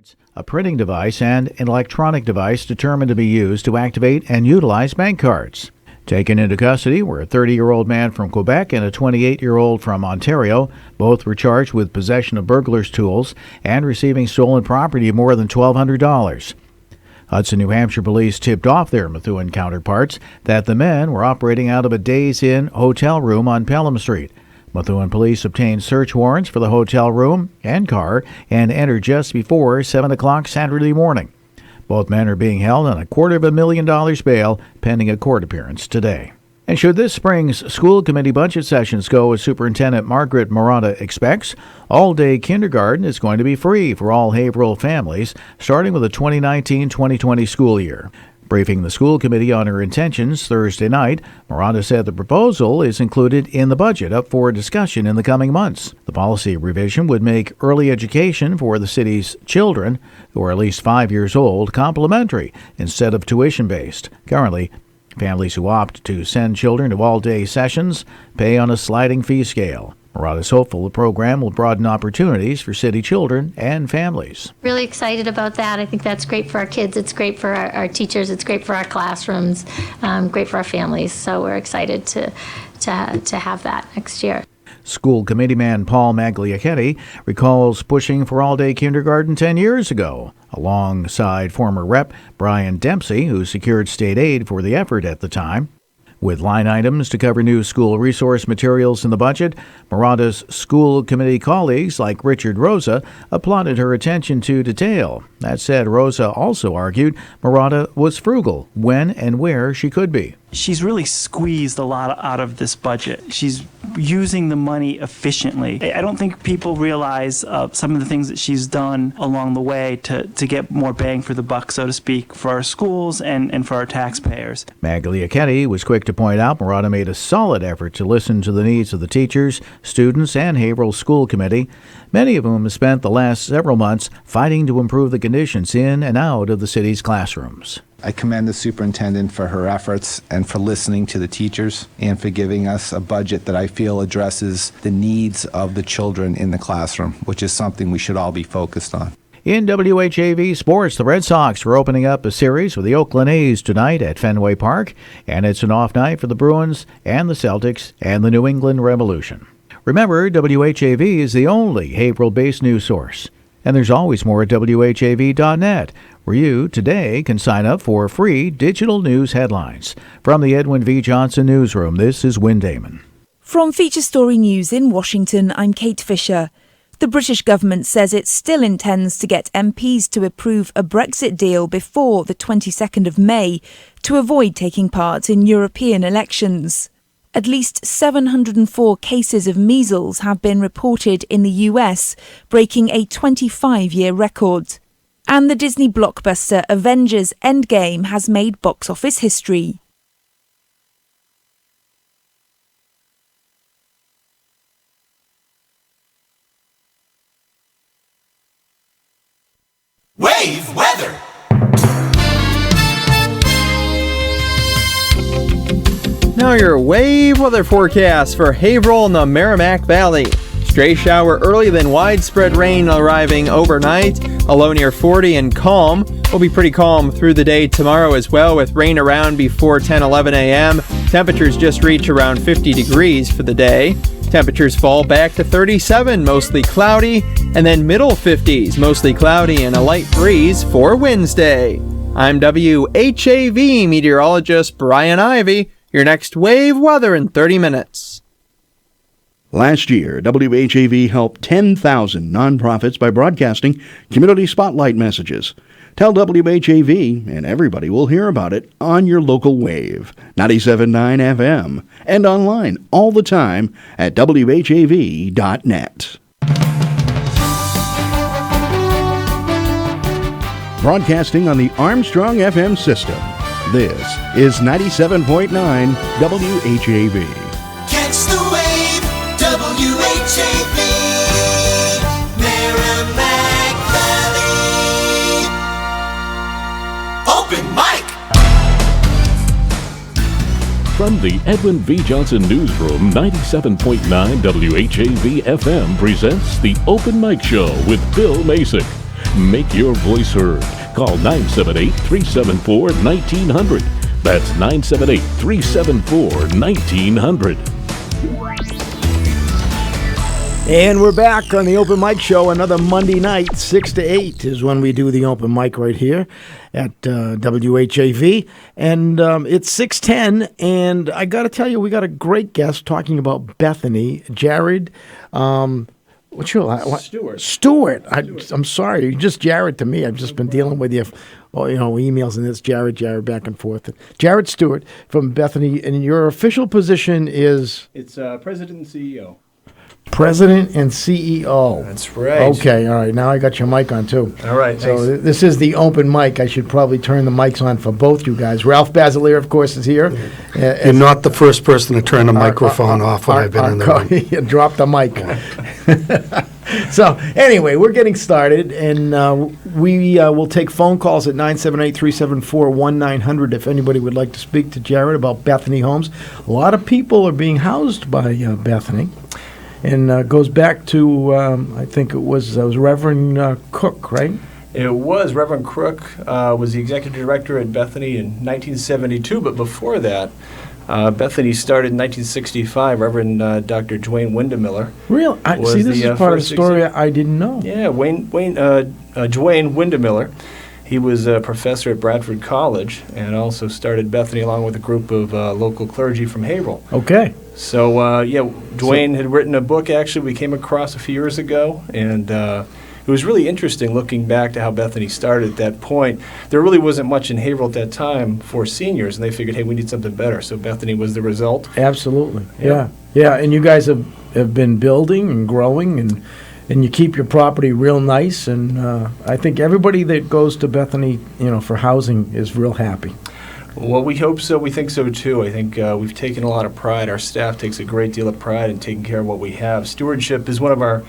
cards, a printing device, and an electronic device determined to be used to activate and utilize bank cards. Taken into custody were a 30-year-old man from Quebec and a 28-year-old from Ontario. Both were charged with possession of burglars' tools and receiving stolen property of more than $1,200. Hudson, New Hampshire police tipped off their Methuen counterparts that the men were operating out of a Days Inn hotel room on Pelham Street. Methuen police obtained search warrants for the hotel room and car and entered just before 7 o'clock Saturday morning. Both men are being held on $250,000 bail pending a court appearance today. And should this spring's school committee budget sessions go as Superintendent Margaret Murata expects, all-day kindergarten is going to be free for all Haverhill families, starting with the 2019-2020 school year. Briefing the school committee on her intentions Thursday night, Murata said the proposal is included in the budget up for discussion in the coming months. The policy revision would make early education for the city's children, who are at least 5 years old, complimentary instead of tuition-based. Currently, families who opt to send children to all-day sessions pay on a sliding fee scale. Murata is hopeful the program will broaden opportunities for city children and families. Really excited about that. I think that's great for our kids. It's great for our teachers. It's great for our classrooms. Great for our families. So we're excited to have that next year. School committeeman Paul Magliacchetti recalls pushing for all-day kindergarten 10 years ago, alongside former Rep. Brian Dempsey, who secured state aid for the effort at the time. With line items to cover new school resource materials in the budget, Murata's school committee colleagues like Richard Rosa applauded her attention to detail. That said, Rosa also argued Murata was frugal when and where she could be. She's really squeezed a lot out of this budget. She's using the money efficiently. I don't think people realize some of the things that she's done along the way to get more bang for the buck, so to speak, for our schools and for our taxpayers. Magliacchetti was quick to point out Murata made a solid effort to listen to the needs of the teachers, students, and Haverhill School Committee, many of whom have spent the last several months fighting to improve the conditions in and out of the city's classrooms. I commend the superintendent for her efforts and for listening to the teachers and for giving us a budget that I feel addresses the needs of the children in the classroom, which is something we should all be focused on. In WHAV sports, the Red Sox are opening up a series with the Oakland A's tonight at Fenway Park, and it's an off night for the Bruins and the Celtics and the New England Revolution. Remember, WHAV is the only Haverhill-based news source, and there's always more at WHAV.net, where you today can sign up for free digital news headlines. From the Edwin V. Johnson Newsroom, this is Wynn Damon. From Feature Story News in Washington, I'm Kate Fisher. The British government says it still intends to get MPs to approve a Brexit deal before the 22nd of May to avoid taking part in European elections. At least 704 cases of measles have been reported in the US, breaking a 25-year record. And the Disney blockbuster Avengers Endgame has made box office history. WAVE weather. Now your WAVE weather forecast for Haverhill and the Merrimack Valley. Stray shower early, then widespread rain arriving overnight. A low near 40 and calm. Will be pretty calm through the day tomorrow as well, with rain around before 10-11 a.m. Temperatures just reach around 50 degrees for the day. Temperatures fall back to 37, mostly cloudy, and then middle 50s, mostly cloudy and a light breeze for Wednesday. I'm WHAV meteorologist Brian Ivy. Your next WAVE weather in 30 minutes. Last year, WHAV helped 10,000 nonprofits by broadcasting community spotlight messages. Tell WHAV, and everybody will hear about it on your local WAVE, 97.9 FM, and online all the time at WHAV.net. Broadcasting on the Armstrong FM system, this is 97.9 WHAV. Catch the wave, WHAV, Merrimack Valley. Open mic. From the Edwin V. Johnson Newsroom, 97.9 WHAV FM presents the Open Mic Show with Bill Macek. Make your voice heard. Call 978-374-1900. That's 978-374-1900. And we're back on the Open Mic Show. Another Monday night, 6 to 8 is when we do the Open Mic right here at WHAV. And it's 6:10, and I got to tell you, we got a great guest talking about Bethany. Jered, what's your last? Steward. I'm sorry, you're just Jered to me. I've just been dealing with you, emails and this, Jered, back and forth. Jered Steward from Bethany, and your official position is? It's President and CEO. President and CEO. That's right. Okay, all right. Now I got your mic on, too. All right, So thanks. this is the open mic. I should probably turn the mics on for both you guys. Ralph Basiliere, of course, is here. You're not the first person to turn the microphone off when I've been in the room. You dropped the mic. So, anyway, we're getting started, and we will take phone calls at 978-374-1900 if anybody would like to speak to Jered about Bethany Homes. A lot of people are being housed by Bethany. And goes back to, I think it was Reverend Cook, right? It was. Reverend Crook was the executive director at Bethany in 1972, but before that, Bethany started in 1965. Reverend Dr. Dwayne Windemiller. Really? See, this is part of the story I didn't know. Yeah, Dwayne Windemiller. He was a professor at Bradford College and also started Bethany along with a group of local clergy from Haverhill. Okay. So, Dwayne had written a book, actually, we came across a few years ago, and it was really interesting looking back to how Bethany started at that point. There really wasn't much in Haverhill at that time for seniors, and they figured, hey, we need something better. So Bethany was the result. Absolutely. Yeah. And you guys have been building and growing, and you keep your property real nice, and I think everybody that goes to Bethany, for housing is real happy. Well, we hope so. We think so, too. I think we've taken a lot of pride. Our staff takes a great deal of pride in taking care of what we have. Stewardship is one of our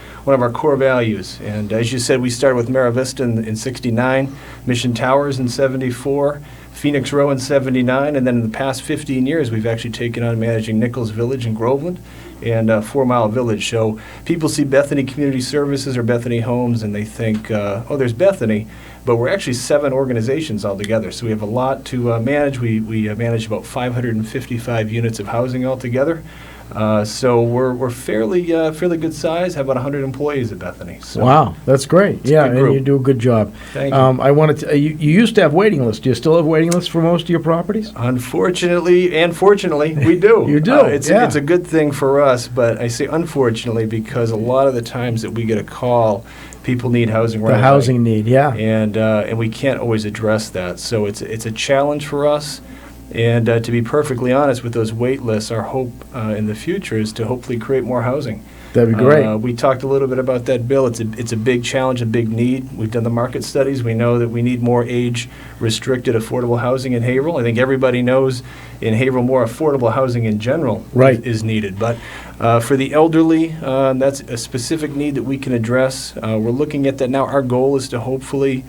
core values. And as you said, we started with Mara Vista in 69, Mission Towers in 74, Phoenix Row in 79, and then in the past 15 years, we've actually taken on managing Nichols Village in Groveland and 4 Mile Village. So people see Bethany Community Services or Bethany Homes, and they think, there's Bethany. But we're actually 7 organizations altogether, so we have a lot to manage. We manage about 555 units of housing altogether. So we're fairly good size. Have about 100 employees at Bethany. So wow, that's great. Yeah, and you do a good job. Thank you. I wanted to. You used to have waiting lists. Do you still have waiting lists for most of your properties? Unfortunately and fortunately, we do. You do. It's a good thing for us, but I say unfortunately because a lot of the times that we get a call, people need housing right away. The housing need, yeah. And we can't always address that. So it's a challenge for us. And to be perfectly honest, with those wait lists, our hope in the future is to hopefully create more housing. That'd be great. We talked a little bit about that, Bill. It's a big challenge, a big need. We've done the market studies. We know that we need more age-restricted affordable housing in Haverhill. I think everybody knows in Haverhill more affordable housing in general is needed. But for the elderly, that's a specific need that we can address. We're looking at that now. Our goal is to hopefully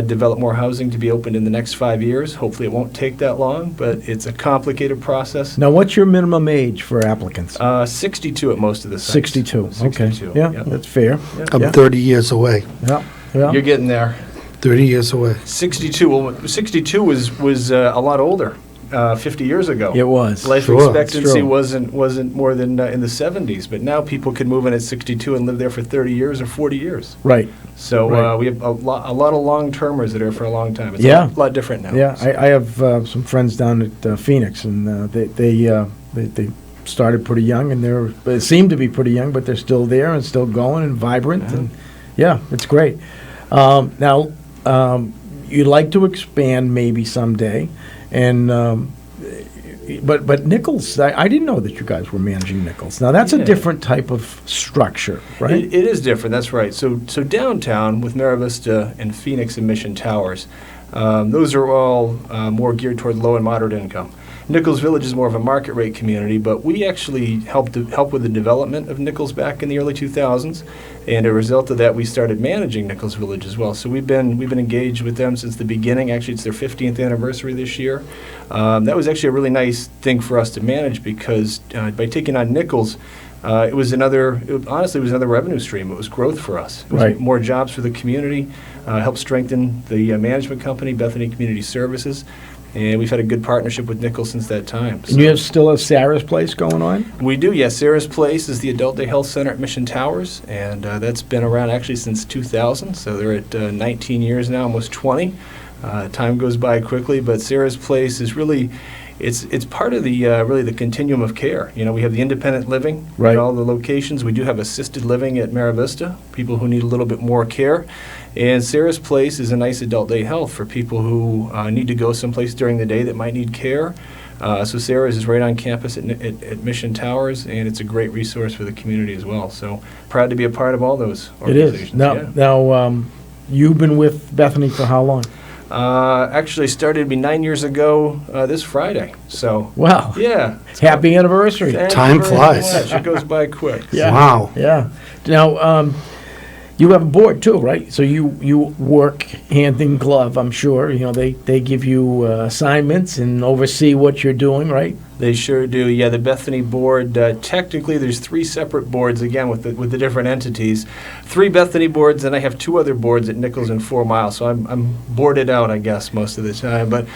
develop more housing to be opened in the next 5 years. Hopefully it won't take that long, but it's a complicated process. Now, what's your minimum age for applicants? 62 at most of the sites. 62, okay. Yeah, that's fair. I'm 30 years away. Yeah. You're getting there. 30 years away. 62. Well, 62 was a lot older. 50 years ago. It was. Life expectancy wasn't more than in the 70s, but now people can move in at 62 and live there for 30 years or 40 years. Right. So we have a lot of long-termers that are for a long time. It's a lot different now. Yeah, I have some friends down at Phoenix, and they started pretty young, and they seem to be pretty young, but they're still there and still going and vibrant, and it's great. Now, you'd like to expand maybe someday. And but Nichols, I didn't know that you guys were managing Nichols. Now that's a different type of structure, right? It is different. That's right. So downtown with Mara Vista and Phoenix and Mission Towers, those are all more geared toward low and moderate income. Nichols Village is more of a market rate community, but we actually helped with the development of Nichols back in the early 2000s, and as a result of that, we started managing Nichols Village as well. So we've been engaged with them since the beginning. Actually, it's their 15th anniversary this year. That was actually a really nice thing for us to manage because by taking on Nichols, honestly, it was another revenue stream. It was growth for us. It was Right. more jobs for the community, helped strengthen the management company, Bethany Community Services, and we've had a good partnership with Nichols since that time. And you still have Sarah's Place going on? We do, yes. Sarah's Place is the Adult Day Health Center at Mission Towers, and that's been around actually since 2000, so they're at 19 years now, almost 20. Time goes by quickly, but Sarah's Place is really, it's part of the really the continuum of care. You know, we have the independent living Right. at all the locations. We do have assisted living at Mara Vista, people who need a little bit more care. And Sarah's Place is a nice adult day health for people who need to go someplace during the day that might need care. So Sarah's is right on campus at Mission Towers, and it's a great resource for the community as well. So proud to be a part of all those It organizations. is. Now, you've been with Bethany for how long? Actually started to be 9 years ago this Friday. So Wow. yeah, Happy anniversary. thank Time you very flies. much. It goes by quick. Yeah. Wow. Yeah. Now, you have a board too, right? So you work hand in glove, I'm sure. You know, they give you assignments and oversee what you're doing, right? They sure do. Yeah, the Bethany board, technically there's 3 separate boards, again, with the different entities. 3 Bethany boards, and I have 2 other boards at Nichols and 4 Mile, so I'm boarded out, I guess, most of the time. But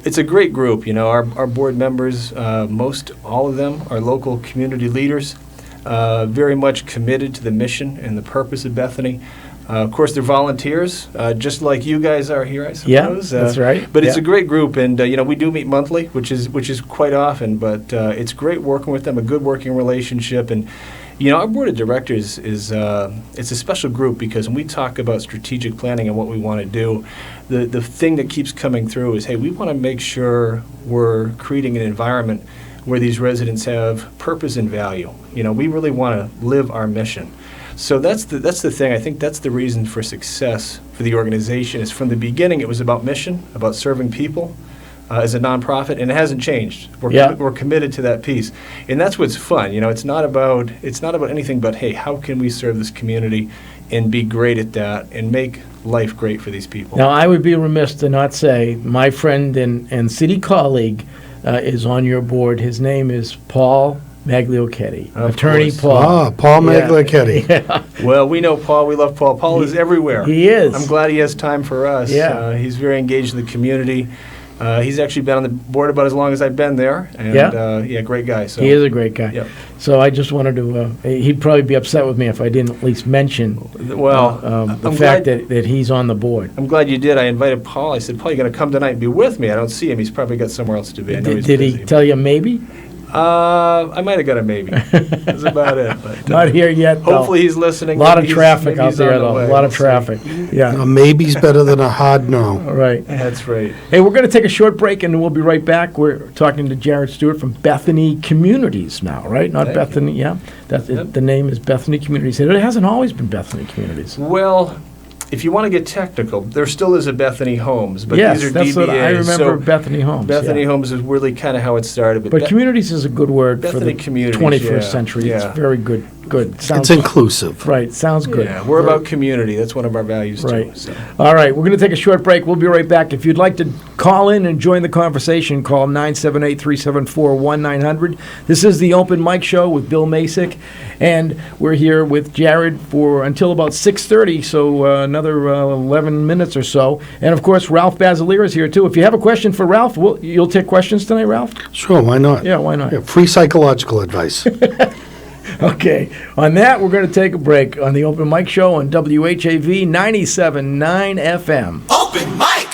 it's a great group. You know, our board members, all of them are local community leaders, very much committed to the mission and the purpose of Bethany. Of course, they're volunteers, just like you guys are here, I suppose. Yeah, that's right. But it's Yeah. a great group, and you know, we do meet monthly, which is quite often. But it's great working with them, a good working relationship, and you know, our board of directors is it's a special group because when we talk about strategic planning and what we want to do, the thing that keeps coming through is, hey, we want to make sure we're creating an environment where these residents have purpose and value. You know, we really want to live our mission. So that's the thing. I think that's the reason for success for the organization. Is from the beginning it was about mission, about serving people as a nonprofit, and it hasn't changed. We're committed to that piece, and that's what's fun. You know, it's not about anything but, hey, how can we serve this community and be great at that and make life great for these people. Now, I would be remiss to not say my friend and city colleague is on your board. His name is Paul Magliocchetti, Of Attorney course. Paul. Paul Yeah. Magliocchetti. Yeah. Well, we know Paul. We love Paul. Paul is everywhere. He is. I'm glad he has time for us. Yeah. He's very engaged in the community. He's actually been on the board about as long as I've been there. And, Yeah. great guy. So. He is a great guy. Yep. So I just wanted to, he'd probably be upset with me if I didn't at least mention Well, the I'm fact glad- that he's on the board. I'm glad you did. I invited Paul. I said, Paul, you going to come tonight and be with me? I don't see him. He's probably got somewhere else to be. I know he's Did he busy. tell you maybe? I might have got a maybe. That's about it. But, Not here yet, though. Hopefully he's listening. A lot of Maybe he's- traffic maybe out he's there, on the though. way. A lot of We'll see. traffic. Yeah. A maybe's better than a hard no. All right. That's right. Hey, we're going to take a short break and we'll be right back. We're talking to Jered Steward from Bethany Communities now, right? Not Thank you. Bethany, yeah. Yep. The name is Bethany Communities. And it hasn't always been Bethany Communities. Well, if you want to get technical, there still is a Bethany Homes, but Yes, these are that's DBAs. what I remember. So Bethany Homes. Bethany yeah. Homes is really kind of how it started. But communities is a good word for Bethany the Communities, 21st yeah, century. yeah. It's very good. Good. It's inclusive. Right. Sounds good. Yeah, we're about community. That's one of our values Right. too. So. All right, we're going to take a short break. We'll be right back. If you'd like to call in and join the conversation, call 978-374-1900. This is the Open Mic Show with Bill Macek, and we're here with Jered for until about 6:30, so another 11 minutes or so. And, of course, Ralph Basiliere is here, too. If you have a question for Ralph, you'll take questions tonight, Ralph? Sure, why not? Yeah, why not? Yeah, free psychological advice. Okay, on that, we're going to take a break on the Open Mic Show on WHAV 97.9 FM. Open mic.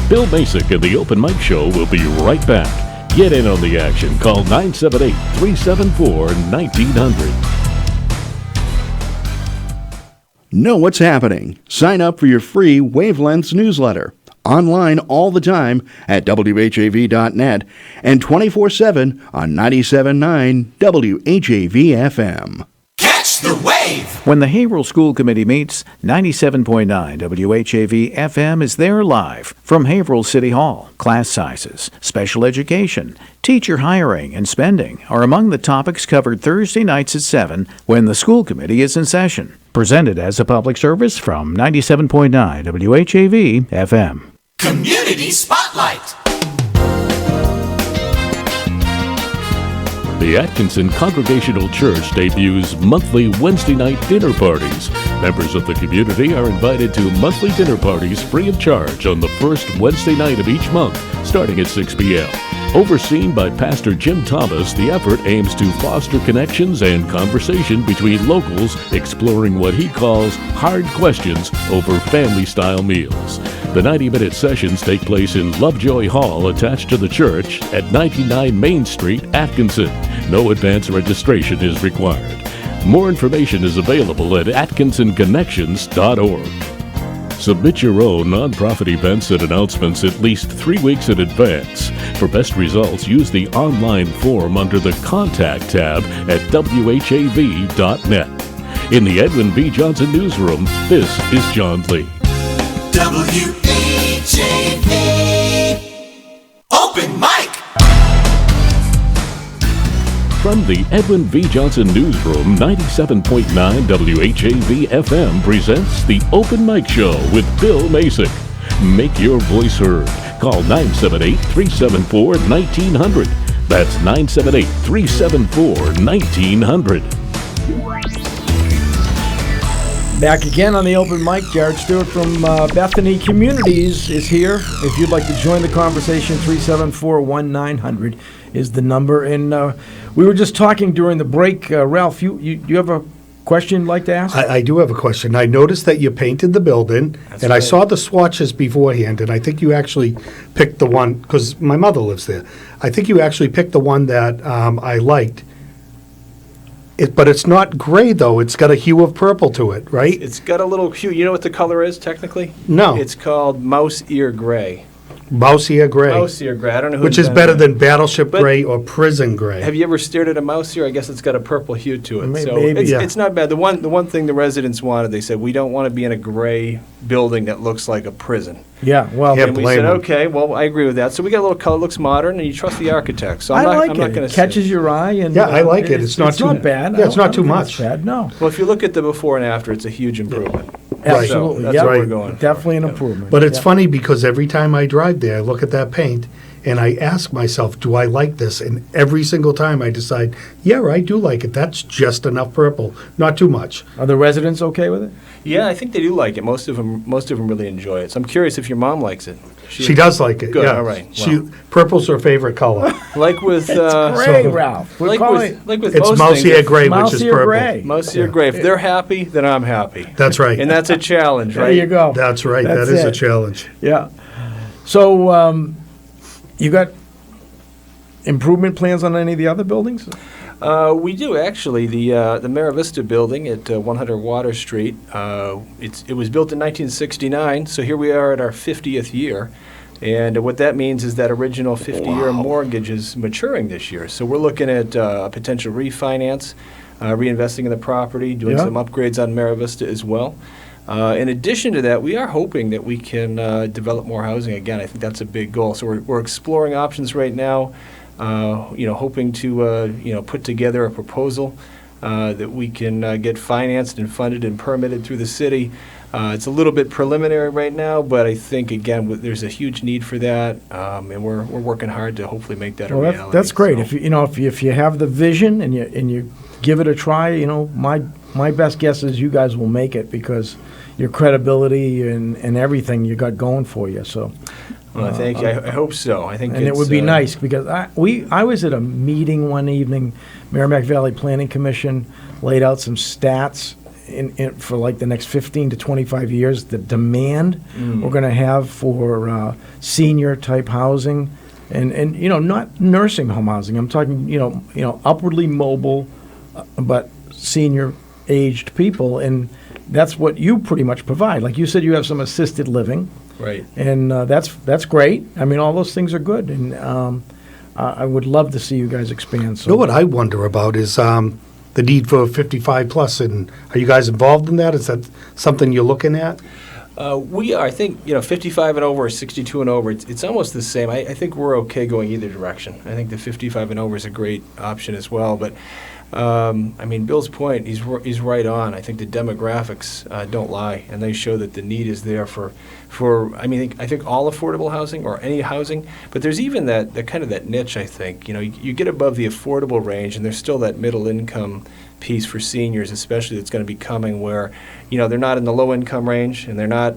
Bill Macek and the Open Mic Show will be right back. Get in on the action. Call 978-374-1900. Know what's happening. Sign up for your free Wavelengths newsletter. Online all the time at WHAV.net and 24/7 on 97.9 WHAV-FM. Catch the wave. When the Haverhill School Committee meets, 97.9 WHAV-FM is there live from Haverhill City Hall. Class sizes, special education, teacher hiring, and spending are among the topics covered Thursday nights at 7 when the school committee is in session. Presented as a public service from 97.9 WHAV-FM. Community Spotlight. The Atkinson Congregational Church debuts monthly Wednesday night dinner parties. Members of the community are invited to monthly dinner parties free of charge on the first Wednesday night of each month, starting at 6 p.m. Overseen by Pastor Jim Thomas, the effort aims to foster connections and conversation between locals, exploring what he calls hard questions over family-style meals. The 90-minute sessions take place in Lovejoy Hall, attached to the church, at 99 Main Street, Atkinson. No advance registration is required. More information is available at atkinsonconnections.org. Submit your own nonprofit events and announcements at least 3 weeks in advance. For best results, use the online form under the Contact tab at WHAV.net. In the Edwin B. Johnson Newsroom, this is John Lee. WHAV Open Mic. From the Edwin V. Johnson Newsroom, 97.9 WHAV FM presents the Open Mic Show with Bill Macek. Make your voice heard. Call 978-374-1900. That's 978-374-1900. Back again on the Open Mic. Jered Steward from Bethany Communities is here. If you'd like to join the conversation, 374-1900 is the number. And we were just talking during the break. Ralph, you have a question you'd like to ask? I do have a question. I noticed that you painted the building, and I saw the swatches beforehand, and I think you actually picked the one, because my mother lives there. I think you actually picked the one that I liked. But it's not gray, though. It's got a hue of purple to it, right? It's got a little hue. You know what the color is, technically? No. It's called mouse ear gray. Mouse ear gray. Mouse ear gray. I don't know who Which is invented better it. than battleship gray or prison gray. Have you ever stared at a mouse ear? I guess it's got a purple hue to it. So Maybe, yeah. it's not bad. The one thing the residents wanted, they said, we don't want to be in a gray building that looks like a prison. Yeah, well, And we said, okay, well, I agree with that. So we got a little color, looks modern, and you trust the architect. So I'm not it. going It catches your eye. And Yeah, I like it. It's not bad. Yeah, it's not too I don't think much. It's bad, no. Well, if you look at the before and after, it's a huge improvement. Absolutely. So that's Yep. what we're going for. Definitely an improvement. But it's Yep. funny because every time I drive there, I look at that paint and I ask myself, do I like this? And every single time I decide, yeah, I do like it. That's just enough purple, not too much. Are the residents okay with it? Yeah, I think they do like it. Most of them really enjoy it. So I'm curious if your mom likes it. She does like it. Good, Yeah. all right. Purple's her favorite color. Like with It's gray, Ralph. We're like calling with It's most mouse things, ear if- gray, which mouse is ear purple. gray. Mouse ear gray. If they're happy, then I'm happy. That's right. And that's a challenge, right? There you go. That's right. That's That is a it. challenge. Yeah. So you got improvement plans on any of the other buildings? We do actually. The Mara Vista building at 100 Water Street. It was built in 1969, so here we are at our 50th year. And what that means is that original 50-year mortgage is maturing this year. So we're looking at a potential refinance, reinvesting in the property, doing Yeah. some upgrades on Mara Vista as well. In addition to that, we are hoping that we can develop more housing again. I think that's a big goal. So we're exploring options right now. Hoping to put together a proposal that we can get financed and funded and permitted through the city. It's a little bit preliminary right now, but I think again there's a huge need for that, and we're working hard to hopefully make that a reality. That's great. So- If you have the vision and you give it a try, my best guess is you guys will make it because your credibility and everything you got going for you. So. Well, thank you. I hope so. I think, And it would be nice because I was at a meeting one evening. Merrimack Valley Planning Commission laid out some stats for like the next 15 to 25 years. The demand we're going to have for senior type housing, and not nursing home housing. I'm talking upwardly mobile, but senior aged people, and that's what you pretty much provide. Like you said, you have some assisted living. Right. And that's great. I mean, all those things are good, and I would love to see you guys expand. So, You know what I wonder about is the need for 55 plus, and are you guys involved in that? Is that something you're looking at? We are. I think 55 and over or 62 and over. It's almost the same. I think we're okay going either direction. I think the 55 and over is a great option as well. But I mean, Bill's point, he's right on. I think the demographics don't lie, and they show that the need is there for I think all affordable housing or any housing, but there's even that kind of that niche, I think. You get above the affordable range, and there's still that middle income piece for seniors, especially, that's going to be coming, where they're not in the low income range, and they're not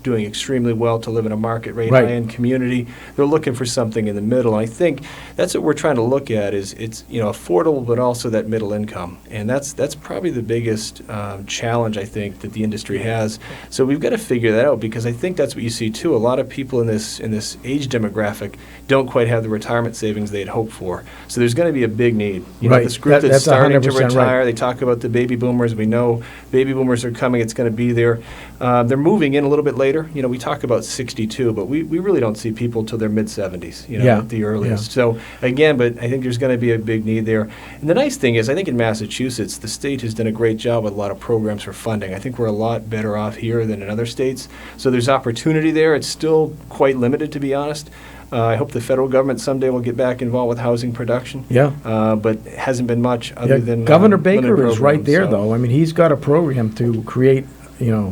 doing extremely well to live in a market rate high-end community. They're looking for something in the middle. And I think that's what we're trying to look at, is it's affordable, but also that middle income, and that's probably the biggest challenge, I think, that the industry has. So we've got to figure that out, because I think that's what you see too. A lot of people in this age demographic don't quite have the retirement savings they'd hoped for. So there's going to be a big need. This group that's starting to retire. Right. They talk about the baby boomers. We know baby boomers are coming. It's going to be there. They're moving in a little bit later. We talk about 62, but we really don't see people till their mid-70s, at the earliest. Yeah. So, again, but I think there's going to be a big need there. And the nice thing is, I think in Massachusetts, the state has done a great job with a lot of programs for funding. I think we're a lot better off here than in other states. So there's opportunity there. It's still quite limited, to be honest. I hope the federal government someday will get back involved with housing production. Yeah. But it hasn't been much other than Governor Baker is right there, though. I mean, he's got a program to create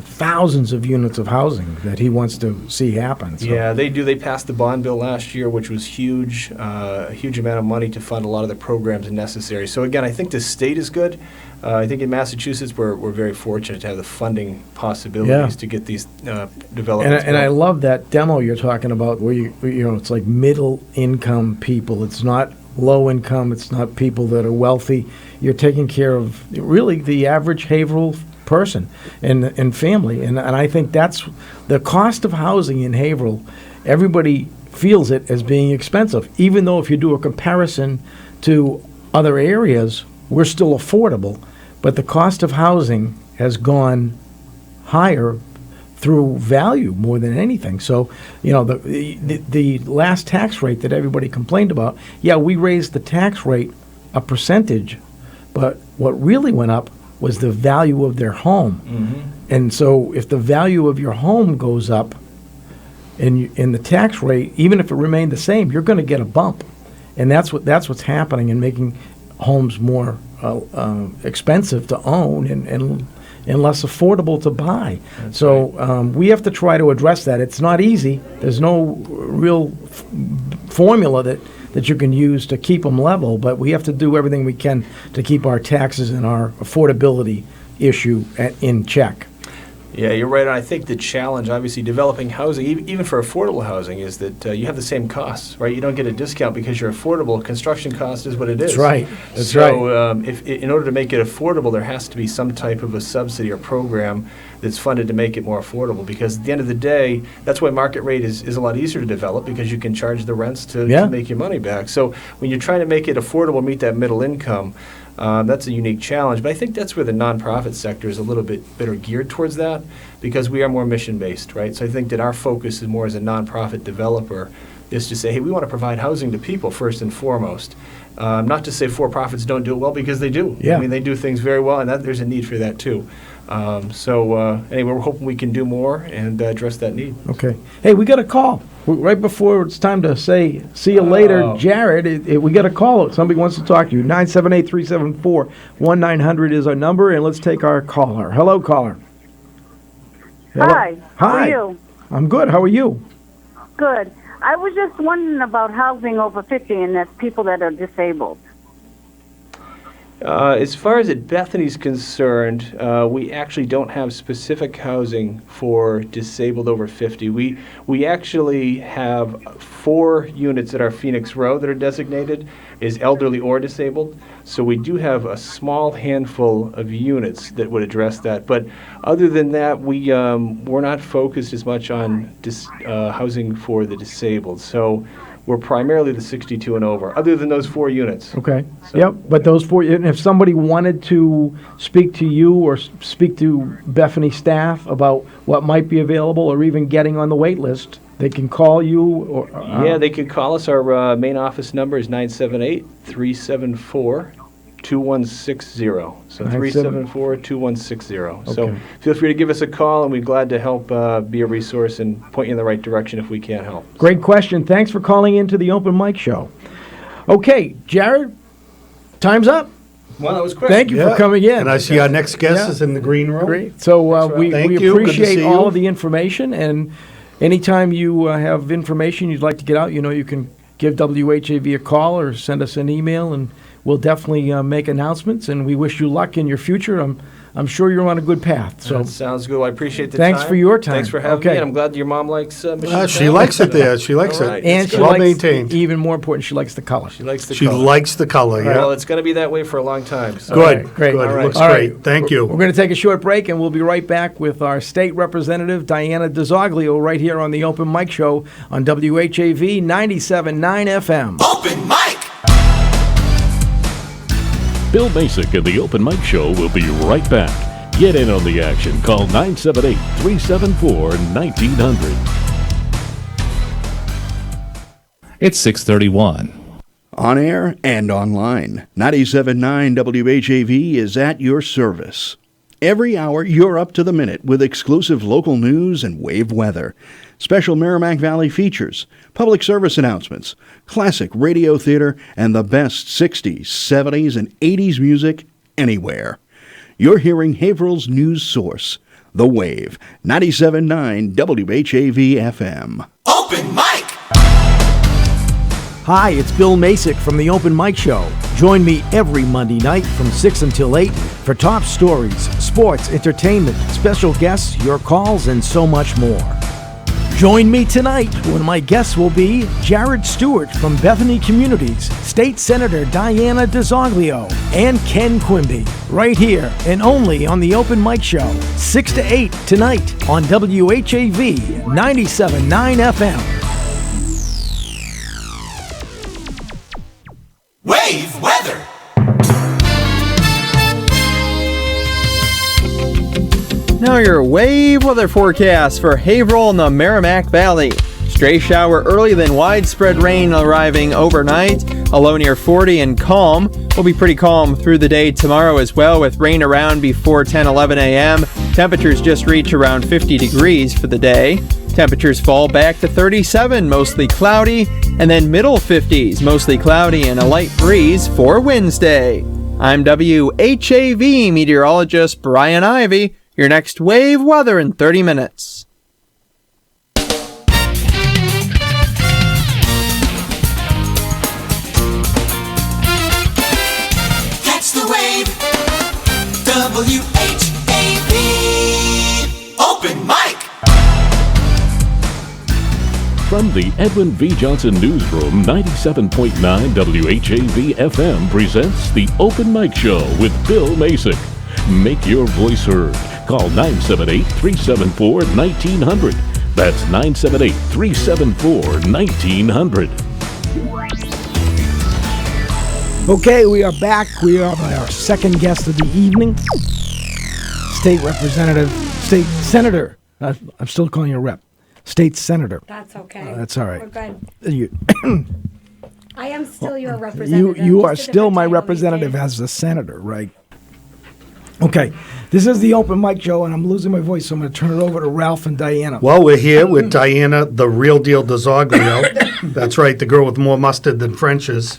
thousands of units of housing that he wants to see happen. So. Yeah, they do. They passed the bond bill last year, which was huge, a huge amount of money to fund a lot of the programs necessary. So again, I think the state is good. I think in Massachusetts, we're very fortunate to have the funding possibilities to get these developments. And I love that demo you're talking about, where it's like middle income people. It's not low income. It's not people that are wealthy. You're taking care of really the average Haverhill person and family. And I think that's the cost of housing in Haverhill. Everybody feels it as being expensive, even though if you do a comparison to other areas, we're still affordable. But the cost of housing has gone higher through value more than anything. So, the last tax rate that everybody complained about, we raised the tax rate a percentage, but what really went up was the value of their home. Mm-hmm. And so if the value of your home goes up and the tax rate, even if it remained the same, you're going to get a bump. And that's what's happening in making homes more expensive to own and less affordable to buy. That's so we have to try to address that. It's not easy. There's no real formula that you can use to keep them level, but we have to do everything we can to keep our taxes and our affordability issue in check. Yeah, you're right. I think the challenge, obviously, developing housing, even for affordable housing, is that you have the same costs, right? You don't get a discount because you're affordable. Construction cost is what it is. That's right. That's right. So if in order to make it affordable, there has to be some type of a subsidy or program that's funded to make it more affordable, because at the end of the day, that's why market rate is a lot easier to develop, because you can charge the rents to make your money back. So when you're trying to make it affordable, meet that middle income, that's a unique challenge. But I think that's where the nonprofit sector is a little bit better geared towards that, because we are more mission-based, right? So I think that our focus is more as a nonprofit developer is to say, hey, we want to provide housing to people first and foremost. Not to say for-profits don't do it well, because they do. Yeah. I mean, they do things very well, and there's a need for that too. Anyway, we're hoping we can do more and address that need. Okay. Hey, we got a call. Right before it's time to say see you later, Jered, we got a call. Somebody wants to talk to you. 978-374-1900 is our number, and let's take our caller. Hello, caller. Hello. Hi. How are you? I'm good. How are you? Good. I was just wondering about housing over 50 and that's people that are disabled. As far as Bethany's concerned, we actually don't have specific housing for disabled over 50. We actually have 4 units at our Phoenix Row that are designated as elderly or disabled. So we do have a small handful of units that would address that. But other than that, we're not focused as much on housing for the disabled. So we're primarily the 62 and over, other than those 4 units. Okay. So, yep. But those 4, and if somebody wanted to speak to you or speak to Bethany staff about what might be available, or even getting on the wait list, they can call you? Or yeah, they can call us. Our main office number is 978-374-2160. So 374-2160. Okay. So feel free to give us a call, and we're glad to help be a resource and point you in the right direction if we can't help. Great question. Thanks for calling into the Open Mic Show. Okay, Jered, time's up. Well, that was quick. Thank you for coming in. And I see our next guest is in the green room. Great. So we Thank you. Good to appreciate see all you. of the information, and anytime you have information you'd like to get out, you can give WHAV a call or send us an email, and we'll definitely make announcements, and we wish you luck in your future. I'm sure you're on a good path. So That sounds good. Well, I appreciate the Thanks time. for your time. Thanks for having Okay. me, and I'm glad your mom likes Michigan. She likes it there. She likes All it. right. and That's she good. Well likes, maintained. even more important, she likes the color. She likes the She color. likes the color, yeah. Well, it's going to be that way for a long time. So. Good, Great. good. All right. Looks All great. right. Thank you. We're going to take a short break, and we'll be right back with our state representative, Diana DiZoglio, right here on the Open Mic Show on WHAV 97.9 FM. Open mic. Bill Macek and the Open Mic Show will be right back. Get in on the action. Call 978-374-1900. It's 6:31. On air and online, 97.9 WHAV is at your service. Every hour, you're up to the minute with exclusive local news and wave weather, special Merrimack Valley features, public service announcements, classic radio theater, and the best 60s, 70s, and 80s music anywhere. You're hearing Haverhill's news source, The Wave, 97.9 WHAV FM. Open mic. Hi, it's Bill Macek from the Open Mic Show. Join me every Monday night from 6 until 8 for top stories, sports, entertainment, special guests, your calls, and so much more. Join me tonight when my guests will be Jered Steward from Bethany Communities, State Senator Diana DiZoglio, and Ken Quimby, right here and only on the Open Mic Show, 6 to 8 tonight on WHAV 97.9 FM. Wave weather. Now your wave weather forecast for Haverhill and the Merrimack Valley. Stray shower early, then widespread rain arriving overnight. A low near 40 and calm. Will be pretty calm through the day tomorrow as well, with rain around before 10-11 a.m. Temperatures just reach around 50 degrees for the day. Temperatures fall back to 37, mostly cloudy, and then middle 50s, mostly cloudy and a light breeze for Wednesday. I'm WHAV meteorologist Brian Ivy. Your next wave weather in 30 minutes. Catch the wave. WHAV. Open mic. From the Edwin V. Johnson Newsroom, 97.9 WHAV FM presents the Open Mic Show with Bill Macek. Make your voice heard. Call 978-374-1900. That's 978-374-1900. Okay, we are back. We are our second guest of the evening, State Senator. I'm still calling you a rep. State Senator. That's okay. That's all right. We're good. You, I am still your representative. you are Just a still different my title these representative days. as a senator, right? Okay, this is the Open Mic Show, and I'm losing my voice, so I'm going to turn it over to Ralph and Diana. Well, we're here with Diana, the real deal DiZoglio. That's right, the girl with more mustard than French's.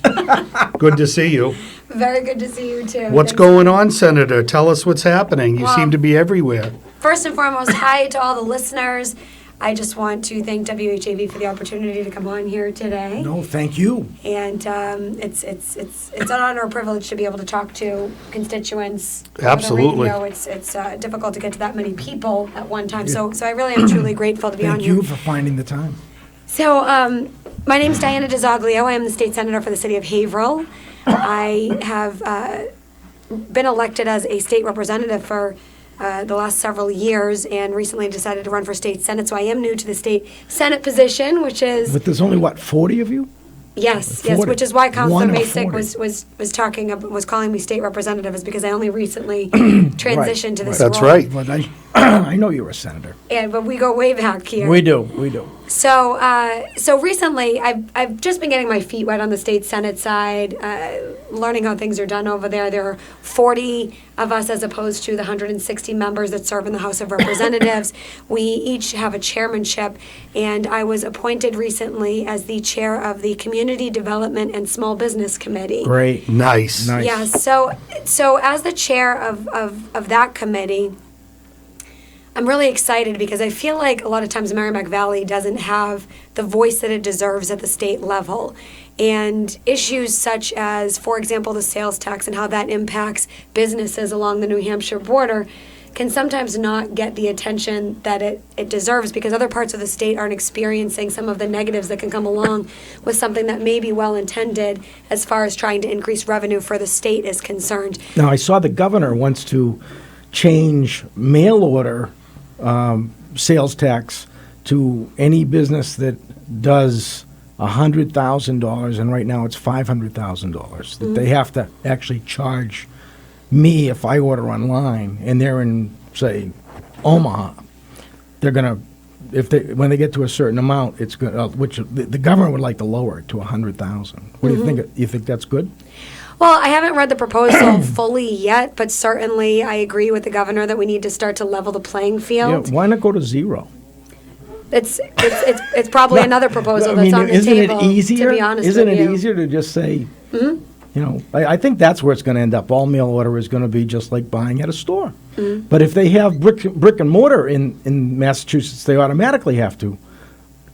Good to see you. Very good to see you too. What's Thanks. going on, Senator? Tell us what's happening. You Well- seem to be everywhere. First and foremost, hi to all the listeners. I just want to thank WHAV for the opportunity to come on here today. No, thank you. And it's an honor and privilege to be able to talk to constituents. over the Absolutely. radio. It's difficult to get to that many people at one time. So I really am truly grateful to be on Thank here. you for finding the time. So, my name is Diana DiZoglio. I am the state senator for the city of Haverhill. I have been elected as a state representative for the last several years and recently decided to run for state senate. So I am new to the state senate position, which is, But there's only, 40 of you? yes, 40. which is why Councilor One of Macek 40. was calling me state representative, is because I only recently transitioned to this role. That's right. But I know you're a senator. But we go way back here. We do. So recently, I've just been getting my feet wet on the state Senate side, learning how things are done over there. There are 40 of us as opposed to the 160 members that serve in the House of Representatives. We each have a chairmanship, and I was appointed recently as the chair of the Community Development and Small Business Committee. Great. Nice. Yeah, so as the chair of that committee, I'm really excited because I feel like a lot of times Merrimack Valley doesn't have the voice that it deserves at the state level. And issues such as, for example, the sales tax and how that impacts businesses along the New Hampshire border can sometimes not get the attention that it deserves because other parts of the state aren't experiencing some of the negatives that can come along with something that may be well-intended as far as trying to increase revenue for the state is concerned. Now, I saw the governor wants to change mail order sales tax to any business that does $100,000, and right now it's $500,000. That they have to actually charge me if I order online, and they're in, say, Omaha. They're gonna, when they get to a certain amount, it's gonna, which the government would like to lower it to $100,000. What do you think? You think that's good? Well, I haven't read the proposal fully yet, but certainly I agree with the governor that we need to start to level the playing field. Yeah, why not go to zero? It's probably another proposal that's on the table. Isn't it easier? To be honest Isn't with it you. easier to just say, I think that's where it's going to end up. All mail order is going to be just like buying at a store. But if they have brick and mortar in Massachusetts, they automatically have to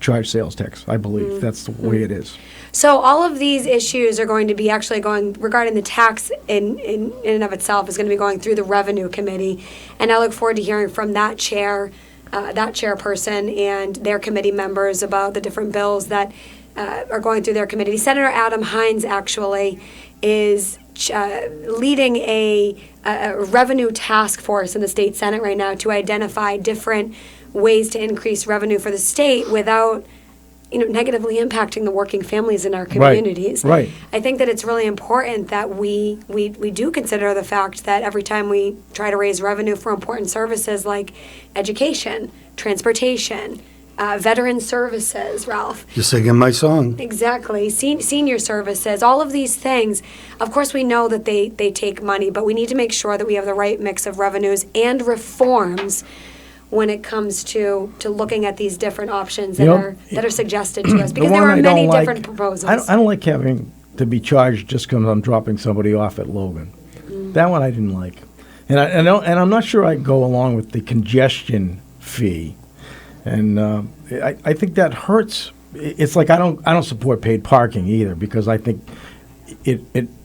charge sales tax. I believe that's the way it is. So all of these issues are going to be actually going, regarding the tax in and of itself, is going to be going through the Revenue Committee. And I look forward to hearing from that chairperson and their committee members about the different bills that are going through their committee. Senator Adam Hines actually is leading a revenue task force in the state Senate right now to identify different ways to increase revenue for the state without negatively impacting the working families in our communities. Right. I think that it's really important that we do consider the fact that every time we try to raise revenue for important services like education, transportation, veteran services, Ralph. You're singing my song. Exactly. Senior services, all of these things. Of course, we know that they take money, but we need to make sure that we have the right mix of revenues and reforms when it comes to looking at these different options that are suggested to us, because there are many different proposals. I don't like having to be charged just because I'm dropping somebody off at Logan. That one I didn't like, and I'm not sure I'd go along with the congestion fee, and I think that hurts. It's like I don't support paid parking either, because I think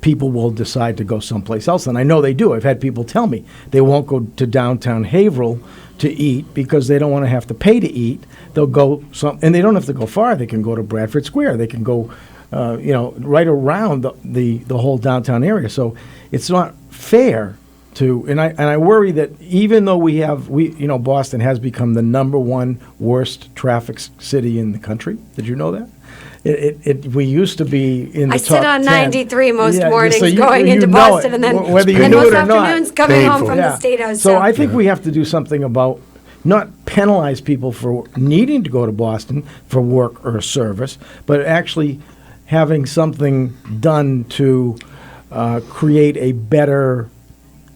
people will decide to go someplace else, and I know they do. I've had people tell me they won't go to downtown Haverhill to eat because they don't want to have to pay to eat. They'll go and they don't have to go far. They can go to Bradford Square. They can go, right around the whole downtown area. So it's not fair to. And I worry that even though Boston has become the #1 worst traffic city in the country. Did you know that? We used to be in the top 10. I sit on 93 most mornings so going into Boston, and then whether you knew most it or not, afternoons coming home from the State House. So I think we have to do something about not penalize people for needing to go to Boston for work or service, but actually having something done to create a better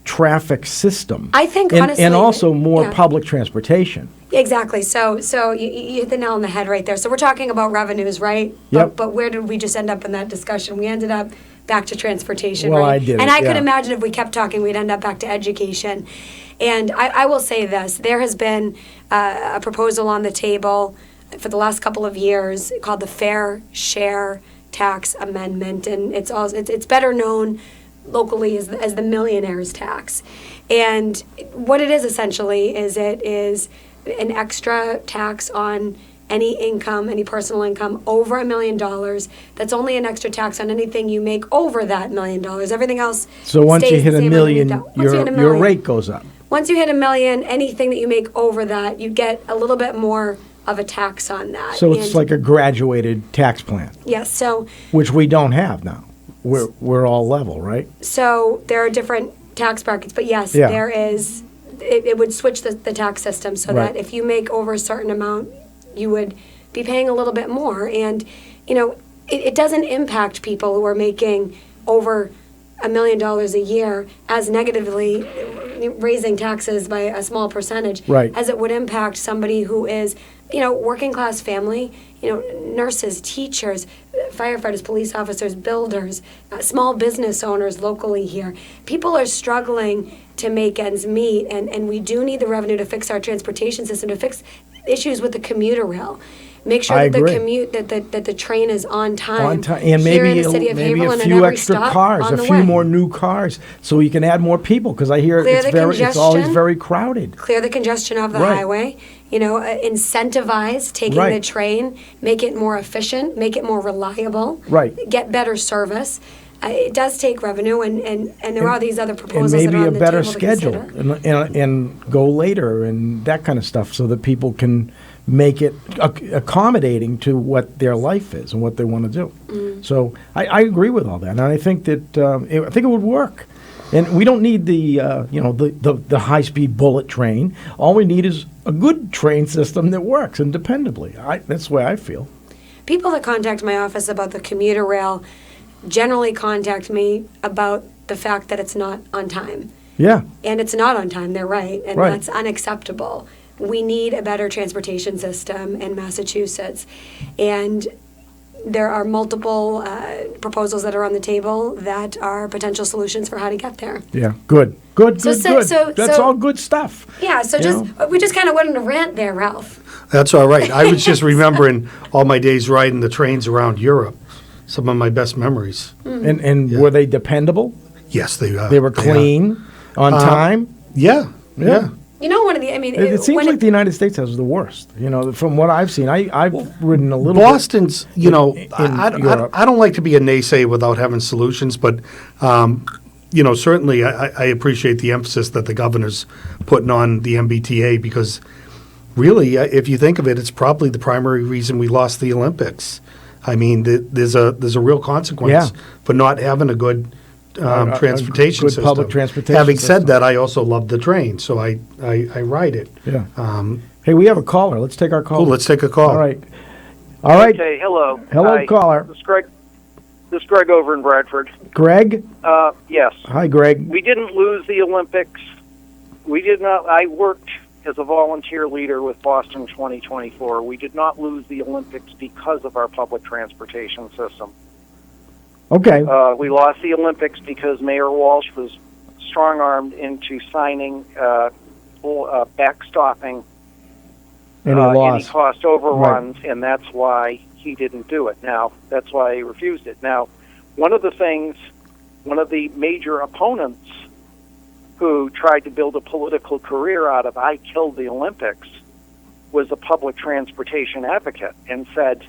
traffic system. I think, honestly, and also more public transportation. Exactly. So you hit the nail on the head right there. So we're talking about revenues, right? Yep. But where did we just end up in that discussion? We ended up back to transportation, well, right? I did. And I could imagine if we kept talking, we'd end up back to education. And I will say this: there has been a proposal on the table for the last couple of years called the Fair Share Tax Amendment, and it's better known locally as the millionaire's tax. And what it is essentially is it is an extra tax on any income, any personal income over $1 million. That's only an extra tax on anything you make over that $1 million. Everything else. So once you hit stays the a same million, underneath that. your rate goes up. Once you hit $1 million, anything that you make over that, you get a little bit more of a tax on that. So it's like a graduated tax plan. Yes. So which we don't have now. We're all level, right? So there are different tax brackets, but yes, there is. It would switch the tax system so that if you make over a certain amount, you would be paying a little bit more. And, it doesn't impact people who are making over $1 million a year as negatively raising taxes by a small percentage as it would impact somebody who is, working class family, nurses, teachers, firefighters, police officers, builders, small business owners locally here. People are struggling to make ends meet, and we do need the revenue to fix our transportation system, to fix issues with the commuter rail. Make sure that the commute, that the train is on time. And here maybe in the city of maybe Haverhill a and few at every extra stop cars, on a the few way. more new cars, so you can add more people. Because I hear Clear the it's always congestion. very crowded. Clear the congestion of the Right. highway. Incentivize taking the Right. train, make it more efficient, make it more reliable. Right. Get better service. It does take revenue, and there are these other And proposals that maybe are on a the better table to schedule, consider. and go later and that kind of stuff, so that people can make it accommodating to what their life is and what they want to do. So I agree with all that, and I think that I think it would work. And we don't need the high-speed bullet train. All we need is a good train system that works and dependably. That's the way I feel. People that contact my office about the commuter rail generally contact me about the fact that it's not on time. Yeah. And it's not on time, they're right, and Right. that's unacceptable. We need a better transportation system in Massachusetts. And there are multiple proposals that are on the table that are potential solutions for how to get there. Yeah. Good. Good. So- Good. so- Good. so- That's so- all good stuff. Yeah, so we just kind of went on a rant there, Ralph. That's all right. I was just remembering all my days riding the trains around Europe. Some of my best memories. And were they dependable? Yes, they are. They were clean, on time? Yeah. One of the, It seems like the United States has the worst. From what I've seen, I've ridden a little. Boston's, bit in Europe. I don't like to be a naysayer without having solutions, but certainly I appreciate the emphasis that the governor's putting on the MBTA, because really, if you think of it, it's probably the primary reason we lost the Olympics. I mean, there's a real consequence for not having a good transportation good system. public transportation Having system. said that, I also love the train, so I ride it. Yeah. Hey, we have a caller. Let's take our call. Cool, let's take a call. All right. All right. Okay, hello. Hello, Hi. caller. This is Greg over in Bradford. Greg? Yes. Hi, Greg. We didn't lose the Olympics. We did not. I worked as a volunteer leader with Boston 2024. We did not lose the Olympics because of our public transportation system. Okay. We lost the Olympics because Mayor Walsh was strong-armed into signing backstopping any cost overruns, and that's why he didn't do it. Now, that's why he refused it. Now, one of the major opponents who tried to build a political career out of "I killed the Olympics" was a public transportation advocate and said,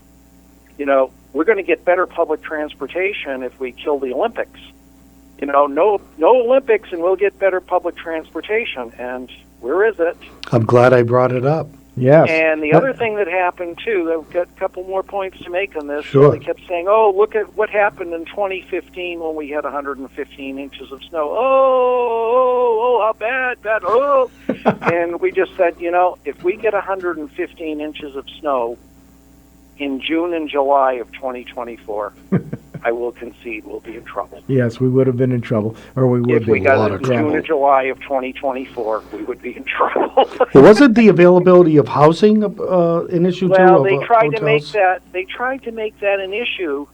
we're going to get better public transportation if we kill the Olympics. No Olympics and we'll get better public transportation. And where is it? I'm glad I brought it up. Yes. And the other thing that happened, too, I've got a couple more points to make on this. Sure. They kept saying, oh, look at what happened in 2015 when we had 115 inches of snow. Oh, how bad, oh. And we just said, if we get 115 inches of snow in June and July of 2024, I will concede we'll be in trouble. Yes, we would have been in trouble, or we would If we be. got it in June or July of 2024, we would be in trouble. Well, wasn't the availability of housing an issue too? Well, of, they tried to make hotels? that. They tried to make that an issue,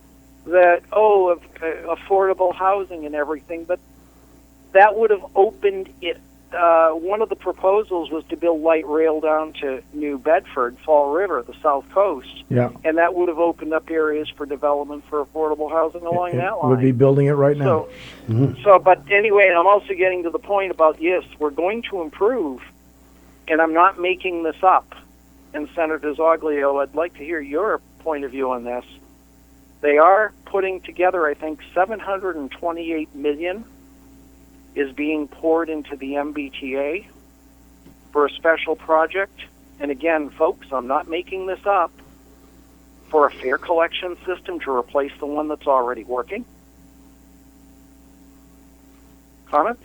that of affordable housing and everything. But that would have opened it. One of the proposals was to build light rail down to New Bedford, Fall River, the South Coast. Yeah. And that would have opened up areas for development for affordable housing along that line. We'll be building it right now. But anyway, I'm also getting to the point about, yes, we're going to improve, and I'm not making this up. And Senator DiZoglio, I'd like to hear your point of view on this. They are putting together, I think, $728 million is being poured into the MBTA for a special project. And again, folks, I'm not making this up, for a fare collection system to replace the one that's already working. Comments?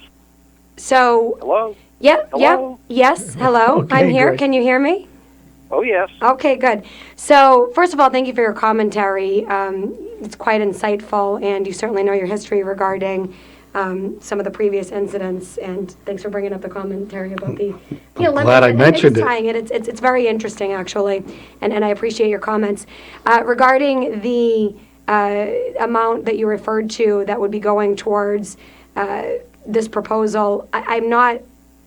So. Hello? Yep. Hello? Yes. Hello. Okay, I'm here. great. Can you hear me? Oh, yes. Okay, good. So, first of all, thank you for your commentary. It's quite insightful, and you certainly know your history regarding some of the previous incidents. And thanks for bringing up the commentary about the Olympics. Glad I mentioned it. Tying it. It's very interesting, actually, and I appreciate your comments. Regarding the amount that you referred to that would be going towards this proposal, I'm not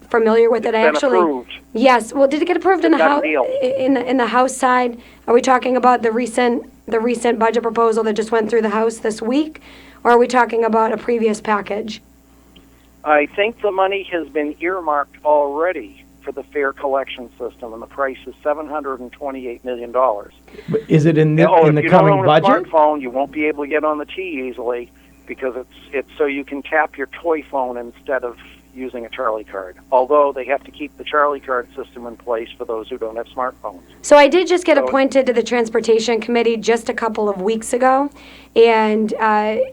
familiar with it. It's been approved. Yes. Well, did it get approved in the House? deal. In the House side, are we talking about the recent budget proposal that just went through the House this week, or are we talking about a previous package? I think the money has been earmarked already for the fare collection system, and the price is $728 million. But is it in the if you coming don't own budget? a smartphone, you won't be able to get on the T easily because it's so you can tap your toy phone instead of using a Charlie card, although they have to keep the Charlie card system in place for those who don't have smartphones. So I did just get appointed to the Transportation Committee just a couple of weeks ago, and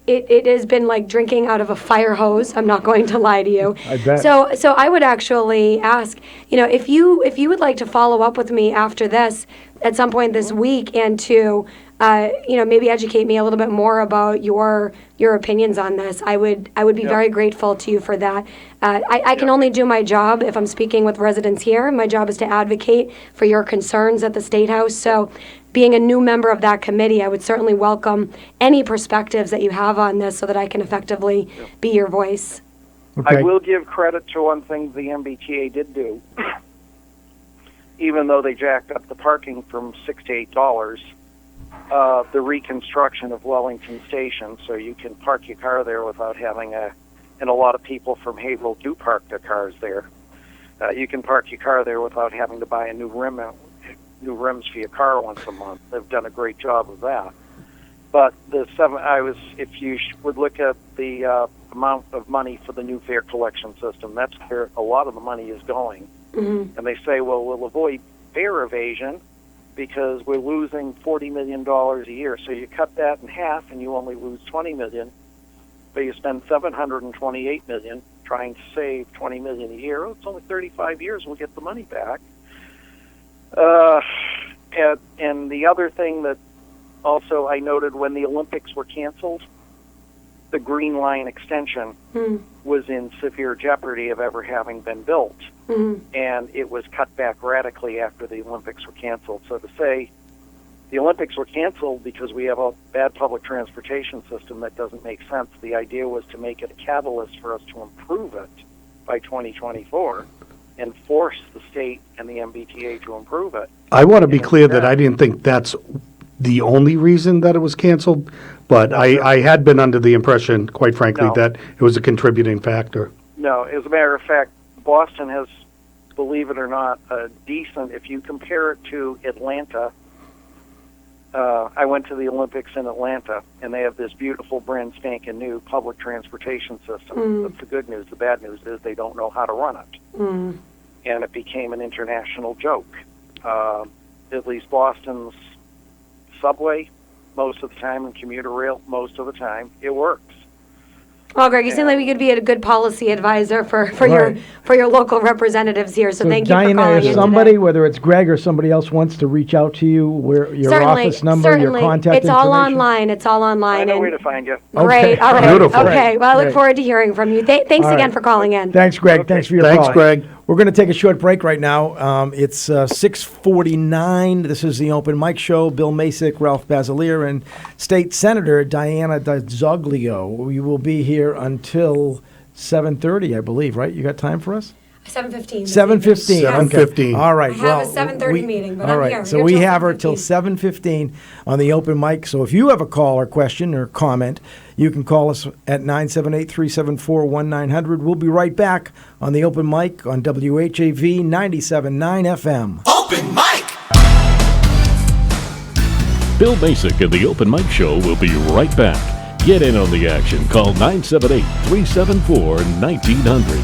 it has been like drinking out of a fire hose. I'm not going to lie to you. I bet. So I would actually ask, if you would like to follow up with me after this at some point this week, and to maybe educate me a little bit more about your opinions on this. I would be very grateful to you for that. I can only do my job if I'm speaking with residents here. My job is to advocate for your concerns at the State House. So being a new member of that committee, I would certainly welcome any perspectives that you have on this so that I can effectively be your voice. Okay. I will give credit to one thing the MBTA did do. Even though they jacked up the parking from $6 to $8, the reconstruction of Wellington Station, so you can park your car there without having and a lot of people from Haverhill do park their cars there. You can park your car there without having to buy new rims for your car once a month. They've done a great job of that. But if you would look at the amount of money for the new fare collection system, that's where a lot of the money is going. Mm-hmm. And they say, well, we'll avoid fare evasion because we're losing $40 million a year. So you cut that in half and you only lose $20 million, but you spend $728 million trying to save $20 million a year. Oh, it's only 35 years and we'll get the money back. And the other thing that also I noted when the Olympics were canceled, the Green Line extension was in severe jeopardy of ever having been built. Mm-hmm. And it was cut back radically after the Olympics were canceled. So to say the Olympics were canceled because we have a bad public transportation system, that doesn't make sense. The idea was to make it a catalyst for us to improve it by 2024 and force the state and the MBTA to improve it. I want to be clear that I didn't think that's the only reason that it was canceled, but I had been under the impression, quite frankly, that it was a contributing factor. No, as a matter of fact, Boston has, believe it or not, a decent, if you compare it to Atlanta, I went to the Olympics in Atlanta, and they have this beautiful brand spanking new public transportation system. That's the good news. The bad news is they don't know how to run it. And it became an international joke. At least Boston's subway, most of the time, and commuter rail, most of the time, it works. Well, Greg, you seem like we could be a good policy advisor for your local representatives here. So thank you for Diana, calling if in somebody, today. whether it's Greg or somebody else, wants to reach out to you, where your office number, your contact It's all information? online. It's all online. I know where to find you. Great. All right. Beautiful. Okay. Well, I look Great. forward to hearing from you. Thanks All again right. for calling in. Thanks, Greg. Thanks for your call. Thanks, Greg. We're going to take a short break right now. It's 6:49. This is the Open Mic Show. Bill Macek, Ralph Basiliere, and State Senator Diana DiZoglio. We will be here until 7:30, I believe, right? You got time for us? 7:15. 7:15. 7:15. All right. I have a 7:30 meeting, but all I'm right. here. So Here we till have her till 7:15 on the open mic. So if you have a call or question or comment, you can call us at 978-374-1900. We'll be right back on the open mic on WHAV 97.9 FM. Open mic! Bill Macek and the Open Mic Show will be right back. Get in on the action. Call 978-374-1900.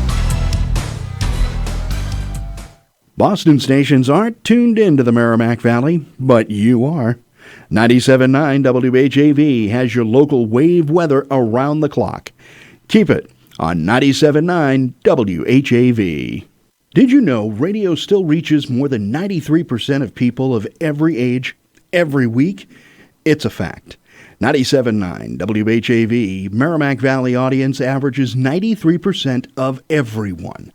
Boston stations aren't tuned into the Merrimack Valley, but you are. 97.9 WHAV has your local WAVE weather around the clock. Keep it on 97.9 WHAV. Did you know radio still reaches more than 93% of people of every age, every week? It's a fact. 97.9 WHAV Merrimack Valley audience averages 93% of everyone.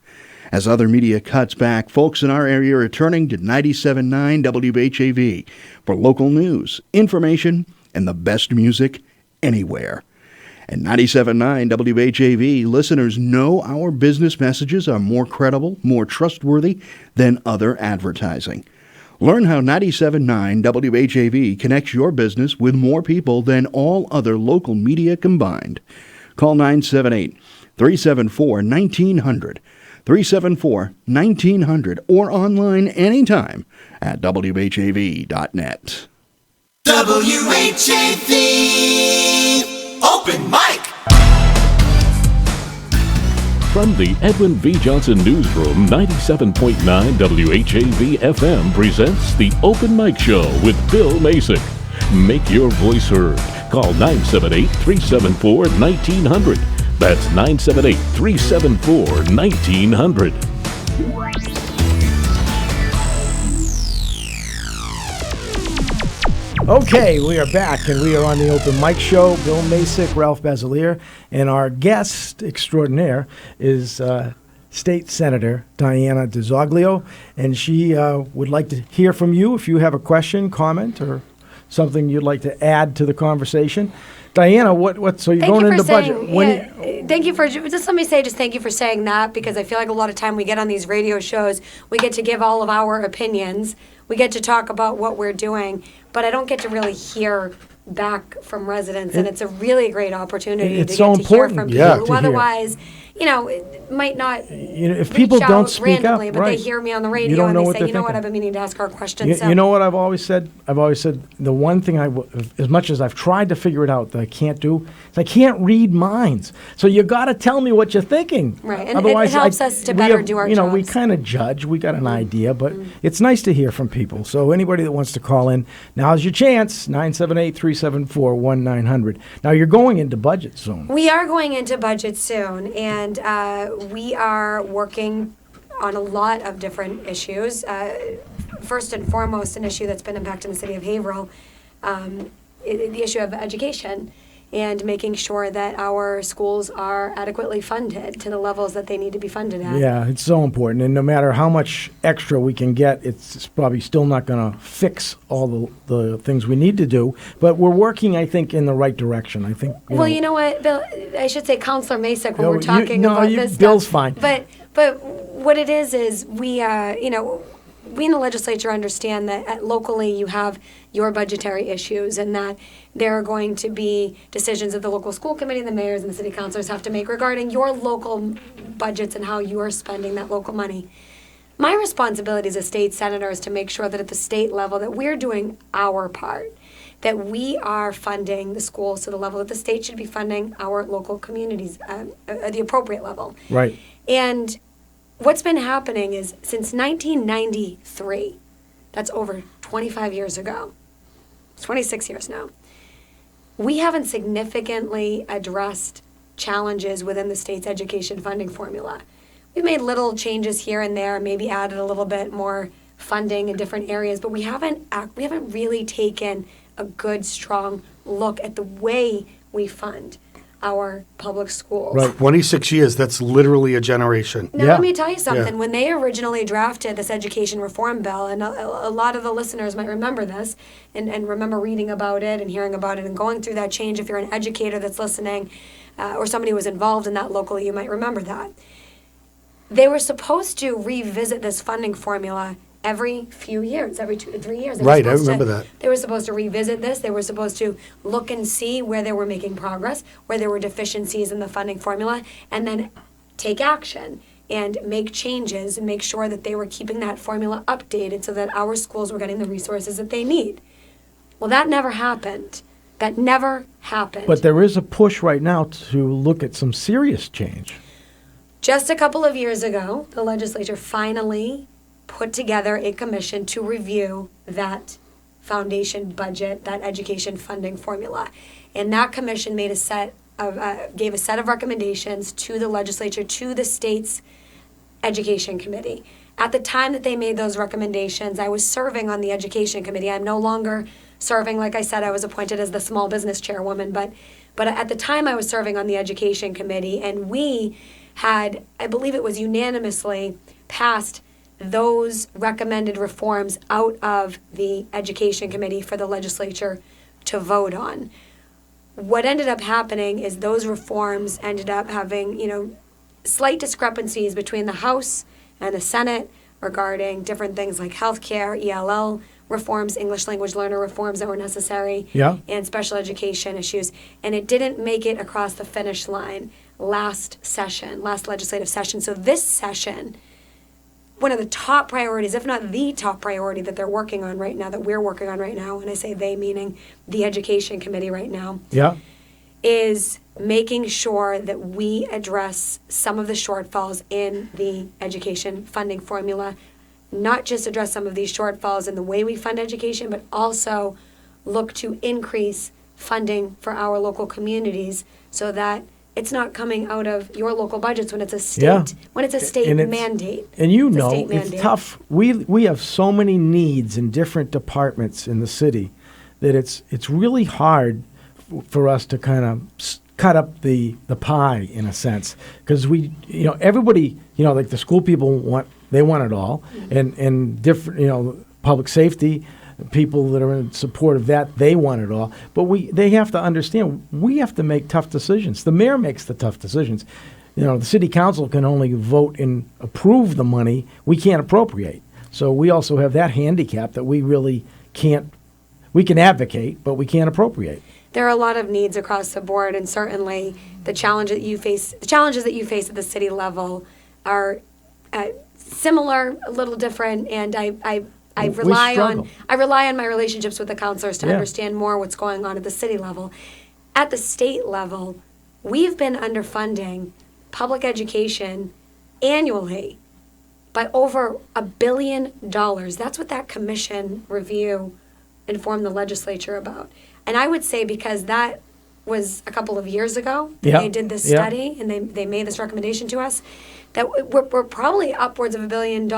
As other media cuts back, folks in our area are turning to 97.9 WHAV for local news, information, and the best music anywhere. And 97.9 WHAV listeners know our business messages are more credible, more trustworthy than other advertising. Learn how 97.9 WHAV connects your business with more people than all other local media combined. Call 978-374-1900, 374-1900, or online anytime at WHAV.net. WHAV Open Mic. From the Edwin V. Johnson Newsroom, 97.9 WHAV FM presents the Open Mic Show with Bill Macek. Make your voice heard. Call 978-374-1900. That's 978-374-1900. Okay, we are back, and we are on the Open Mic Show. Bill Macek, Ralph Basiliere, and our guest extraordinaire is State Senator Diana DiZoglio, and she would like to hear from you if you have a question, comment, or something you'd like to add to the conversation. Diana, so you're going into budget. Thank you for, just let me say, thank you for saying that, because I feel like a lot of time we get on these radio shows, we get to give all of our opinions, we get to talk about what we're doing, but I don't get to really hear back from residents, and it's a really great opportunity to get to hear from people who otherwise, might not if people don't speak randomly, up, but they hear me on the radio and they say, you know what, I've been meaning to ask her a question. You know what I've always said? I've always said the one thing as much as I've tried to figure it out that I can't do, is I can't read minds. So you got to tell me what you're thinking. Right, and otherwise, it helps us to better do our jobs. We kind of judge. We got an idea, but it's nice to hear from people. So anybody that wants to call in, now's your chance, 978-374-1900. Now you're going into budget soon. We are going into budget soon, and we are working on a lot of different issues. First and foremost, an issue that's been impacting the city of Haverhill, the issue of education and making sure that our schools are adequately funded to the levels that they need to be funded at. Yeah, it's so important. And no matter how much extra we can get, it's probably still not going to fix all the things we need to do. But we're working, I think, in the right direction. I think. You know what, Bill? I should say Councilor Macek when we're talking about this Bill's stuff. fine. But what it is we we in the legislature understand that locally you have your budgetary issues, and that there are going to be decisions that the local school committee, the mayors, and the city councilors have to make regarding your local budgets and how you are spending that local money. My responsibility as a state senator is to make sure that at the state level that we're doing our part, that we are funding the schools to the level that the state should be funding our local communities at the appropriate level. Right. And what's been happening is since 1993, that's over 25 years ago, it's 26 years now, we haven't significantly addressed challenges within the state's education funding formula. We've made little changes here and there, maybe added a little bit more funding in different areas, but we haven't really taken a good, strong look at the way we fund our public schools. Right, 26 years, that's literally a generation. Now, let me tell you something. When they originally drafted this education reform bill, and a lot of the listeners might remember this and remember reading about it and hearing about it and going through that change. If you're an educator that's listening or somebody who was involved in that locally, you might remember that. They were supposed to revisit this funding formula every few years, every 2 to 3 years. Right, I remember that. They were supposed to revisit this. They were supposed to look and see where they were making progress, where there were deficiencies in the funding formula, and then take action and make changes and make sure that they were keeping that formula updated so that our schools were getting the resources that they need. Well, that never happened. That never happened. But there is a push right now to look at some serious change. Just a couple of years ago, the legislature finally put together a commission to review that foundation budget, that education funding formula. And that commission made gave a set of recommendations to the legislature, to the state's Education Committee. At the time that they made those recommendations, I was serving on the Education Committee. I'm no longer serving. Like I said, I was appointed as the small business chairwoman, but at the time I was serving on the Education Committee, and we had, I believe it was unanimously passed those recommended reforms out of the Education Committee for the legislature to vote on. What ended up happening is those reforms ended up having, slight discrepancies between the House and the Senate regarding different things like healthcare, ELL reforms, English language learner reforms that were necessary, and special education issues. And it didn't make it across the finish line last legislative session. So this session, one of the top priorities, if not the top priority that they're working on right now, that we're working on right now, and I say they meaning the Education Committee right now, is making sure that we address some of the shortfalls in the education funding formula, not just address some of these shortfalls in the way we fund education, but also look to increase funding for our local communities so that it's not coming out of your local budgets when it's a state mandate. And it's tough. We have so many needs in different departments in the city that it's really hard for us to kind of cut up the pie in a sense, because everybody, like the school people want it all, and different, public safety people that are in support of that, they want it all. But they have to understand, we have to make tough decisions. The mayor makes the tough decisions. The city council can only vote and approve the money. We can't appropriate. So we also have that handicap that we really can't. We can advocate, but we can't appropriate. There are a lot of needs across the board, and certainly the challenges that you face at the city level are similar, a little different, and I rely on my relationships with the councilors to understand more what's going on at the city level. At the state level, we've been underfunding public education annually by over $1 billion. That's what that commission review informed the legislature about. And I would say, because that was a couple of years ago, they did this study and they made this recommendation to us, that we're probably upwards of $1 billion,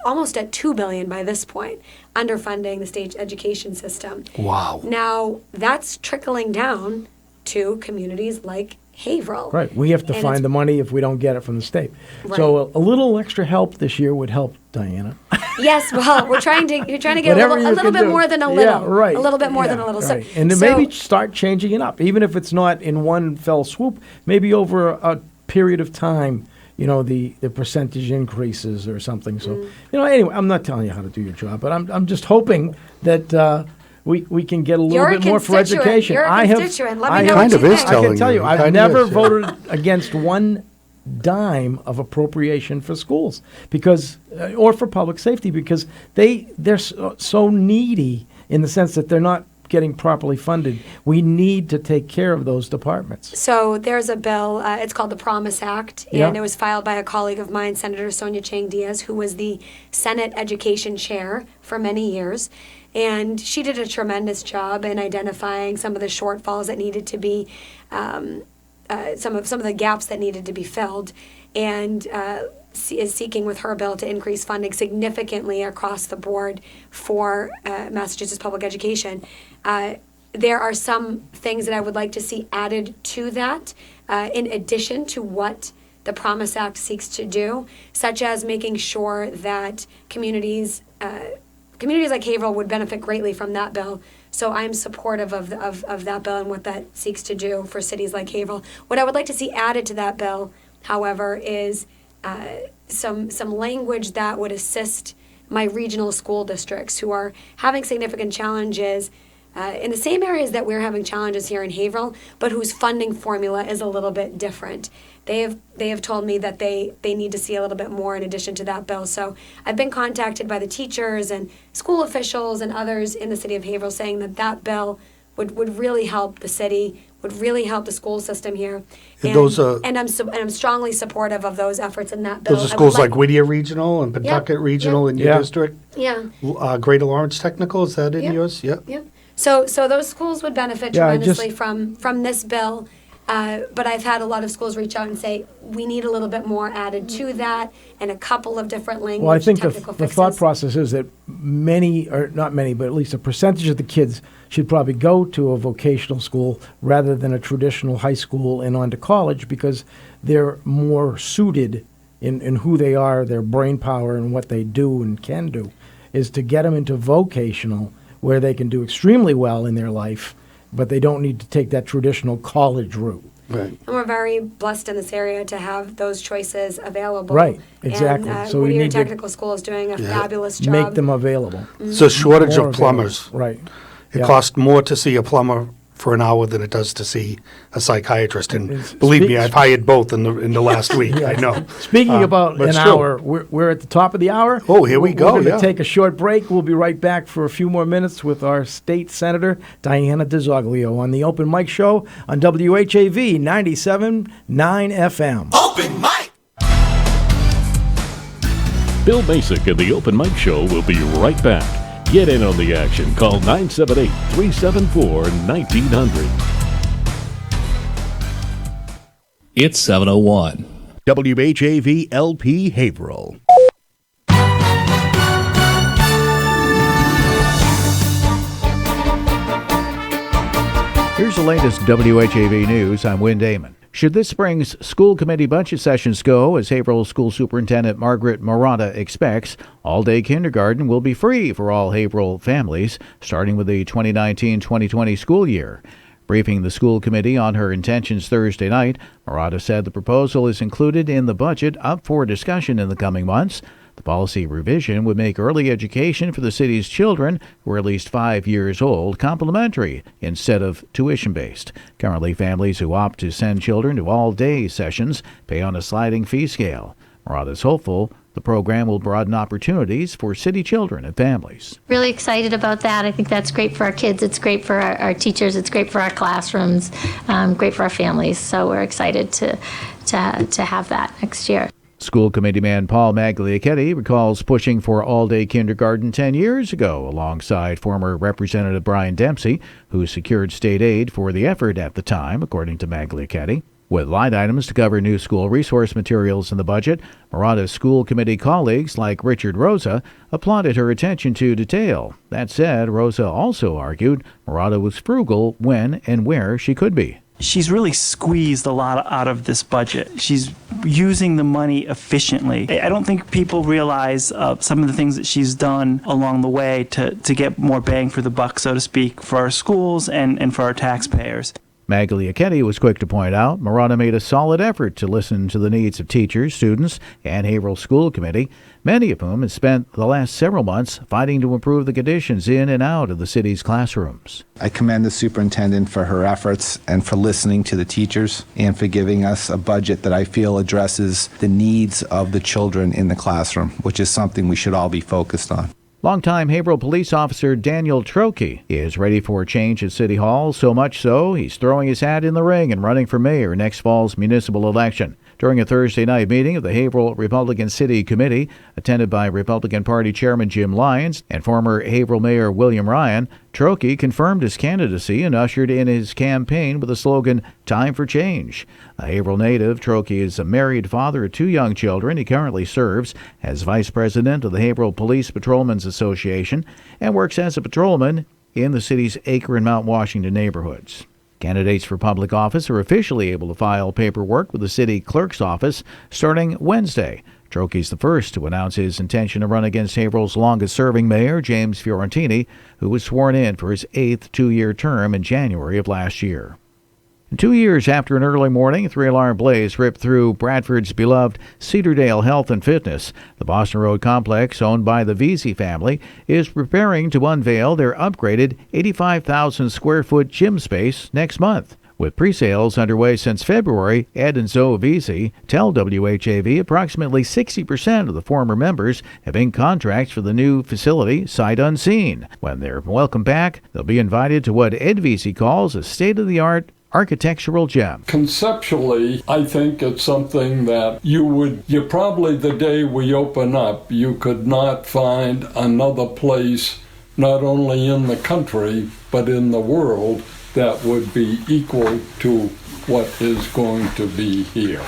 almost at $2 billion by this point, underfunding the state education system. Wow. Now, that's trickling down to communities like Haverhill. Right. We have to find the money if we don't get it from the state. Right. So a little extra help this year would help, Diana. Yes, well, you're trying to get a little bit more than a little. Yeah, right. A little bit more than a little. Right. And then maybe start changing it up, even if it's not in one fell swoop, maybe over a period of time, the percentage increases or something. So, anyway, I'm not telling you how to do your job, but I'm just hoping that we can get a little bit more for education. You're a constituent. Let me know what you think. I can tell you, I've never voted against one dime of appropriation for schools or for public safety, because they're so needy in the sense that they're not getting properly funded. We need to take care of those departments. So there's a bill, it's called the Promise Act, and it was filed by a colleague of mine, Senator Sonia Chang Diaz, who was the Senate Education Chair for many years. And she did a tremendous job in identifying some of the shortfalls that needed to be, some of the gaps that needed to be filled, and is seeking with her bill to increase funding significantly across the board for Massachusetts public education. There are some things that I would like to see added to that, in addition to what the Promise Act seeks to do, such as making sure that communities like Haverhill would benefit greatly from that bill. So I'm supportive of that bill and what that seeks to do for cities like Haverhill. What I would like to see added to that bill, however, is some language that would assist my regional school districts who are having significant challenges in the same areas that we're having challenges here in Haverhill, but whose funding formula is a little bit different. They have told me that they need to see a little bit more in addition to that bill. So I've been contacted by the teachers and school officials and others in the city of Haverhill saying that bill would really help the city, would really help the school system here. And I'm strongly supportive of those efforts in that bill. Those are schools like Whittier Regional and Pawtucket Regional in your district? Yeah. Greater Lawrence Technical, is that in yours? Yep. So those schools would benefit tremendously from this bill. But I've had a lot of schools reach out and say, we need a little bit more added to that and a couple of different language Well, I think technical the fixes. thought process is that many, or not many, but at least a percentage of the kids should probably go to a vocational school rather than a traditional high school and on to college, because they're more suited in who they are, their brain power and what they do and can do, is to get them into vocational where they can do extremely well in their life, but they don't need to take that traditional college route. Right. And we're very blessed in this area to have those choices available. Right, exactly. And So we Whittier need to Technical School is doing a fabulous job. Make them available. It's a shortage More of plumbers. available. Right. It Yeah. costs more to see a plumber for an hour than it does to see a psychiatrist. And It's- believe me, speak- I've hired both in the last week. I know. Speaking about but an it's true. hour, we're at the top of the hour. Oh, here we go, We're going to yeah. take a short break. We'll be right back for a few more minutes with our state senator, Diana DiZoglio, on the Open Mic Show on WHAV 97.9 FM. Open mic. Bill Macek and the Open Mic Show will be right back. Get in on the action. Call 978-374-1900. It's 7:01. WHAV LP Haverhill. Here's the latest WHAV news. I'm Wynn Damon. Should this spring's school committee budget sessions go as Haverhill School Superintendent Margaret Morata expects, all-day kindergarten will be free for all Haverhill families, starting with the 2019-2020 school year. Briefing the school committee on her intentions Thursday night, Morata said the proposal is included in the budget up for discussion in the coming months. The policy revision would make early education for the city's children who are at least 5 years old complimentary instead of tuition-based. Currently, families who opt to send children to all-day sessions pay on a sliding fee scale. Morata is hopeful the program will broaden opportunities for city children and families. Really excited about that. I think that's great for our kids. It's great for our teachers. It's great for our classrooms. Great for our families. So we're excited to have that next year. School committee man Paul Magliacchetti recalls pushing for all-day kindergarten 10 years ago alongside former Representative Brian Dempsey, who secured state aid for the effort at the time, according to Magliacchetti. With line items to cover new school resource materials in the budget, Morata's school committee colleagues like Richard Rosa applauded her attention to detail. That said, Rosa also argued Morata was frugal when and where she could be. She's really squeezed a lot out of this budget. She's using the money efficiently. I don't think people realize some of the things that she's done along the way to get more bang for the buck, so to speak, for our schools and for our taxpayers. Magliacchetti was quick to point out Morata made a solid effort to listen to the needs of teachers, students, and Haverhill School Committee, many of whom have spent the last several months fighting to improve the conditions in and out of the city's classrooms. I commend the superintendent for her efforts and for listening to the teachers and for giving us a budget that I feel addresses the needs of the children in the classroom, which is something we should all be focused on. Longtime Haverhill police officer Daniel Trokey is ready for a change at City Hall, so much so he's throwing his hat in the ring and running for mayor next fall's municipal election. During a Thursday night meeting of the Haverhill Republican City Committee, attended by Republican Party Chairman Jim Lyons and former Haverhill Mayor William Ryan, Trokey confirmed his candidacy and ushered in his campaign with the slogan, "Time for Change." A Haverhill native, Trokey is a married father of 2 young children. He currently serves as vice president of the Haverhill Police Patrolmen's Association and works as a patrolman in the city's Acre and Mount Washington neighborhoods. Candidates for public office are officially able to file paperwork with the city clerk's office starting Wednesday. Trokey's the first to announce his intention to run against Haverhill's longest-serving mayor, James Fiorentini, who was sworn in for his 8th 2-year term in January of last year. 2 years after an early morning 3-alarm blaze ripped through Bradford's beloved Cedardale Health and Fitness, the Boston Road complex owned by the Vesey family is preparing to unveil their upgraded 85,000-square-foot gym space next month. With pre-sales underway since February, Ed and Zoe Vesey tell WHAV approximately 60% of the former members have inked contracts for the new facility sight unseen. When they're welcome back, they'll be invited to what Ed Vesey calls a state-of-the-art architectural gem. Conceptually, I think it's something that you probably the day we open up, you could not find another place, not only in the country, but in the world, that would be equal to what is going to be here.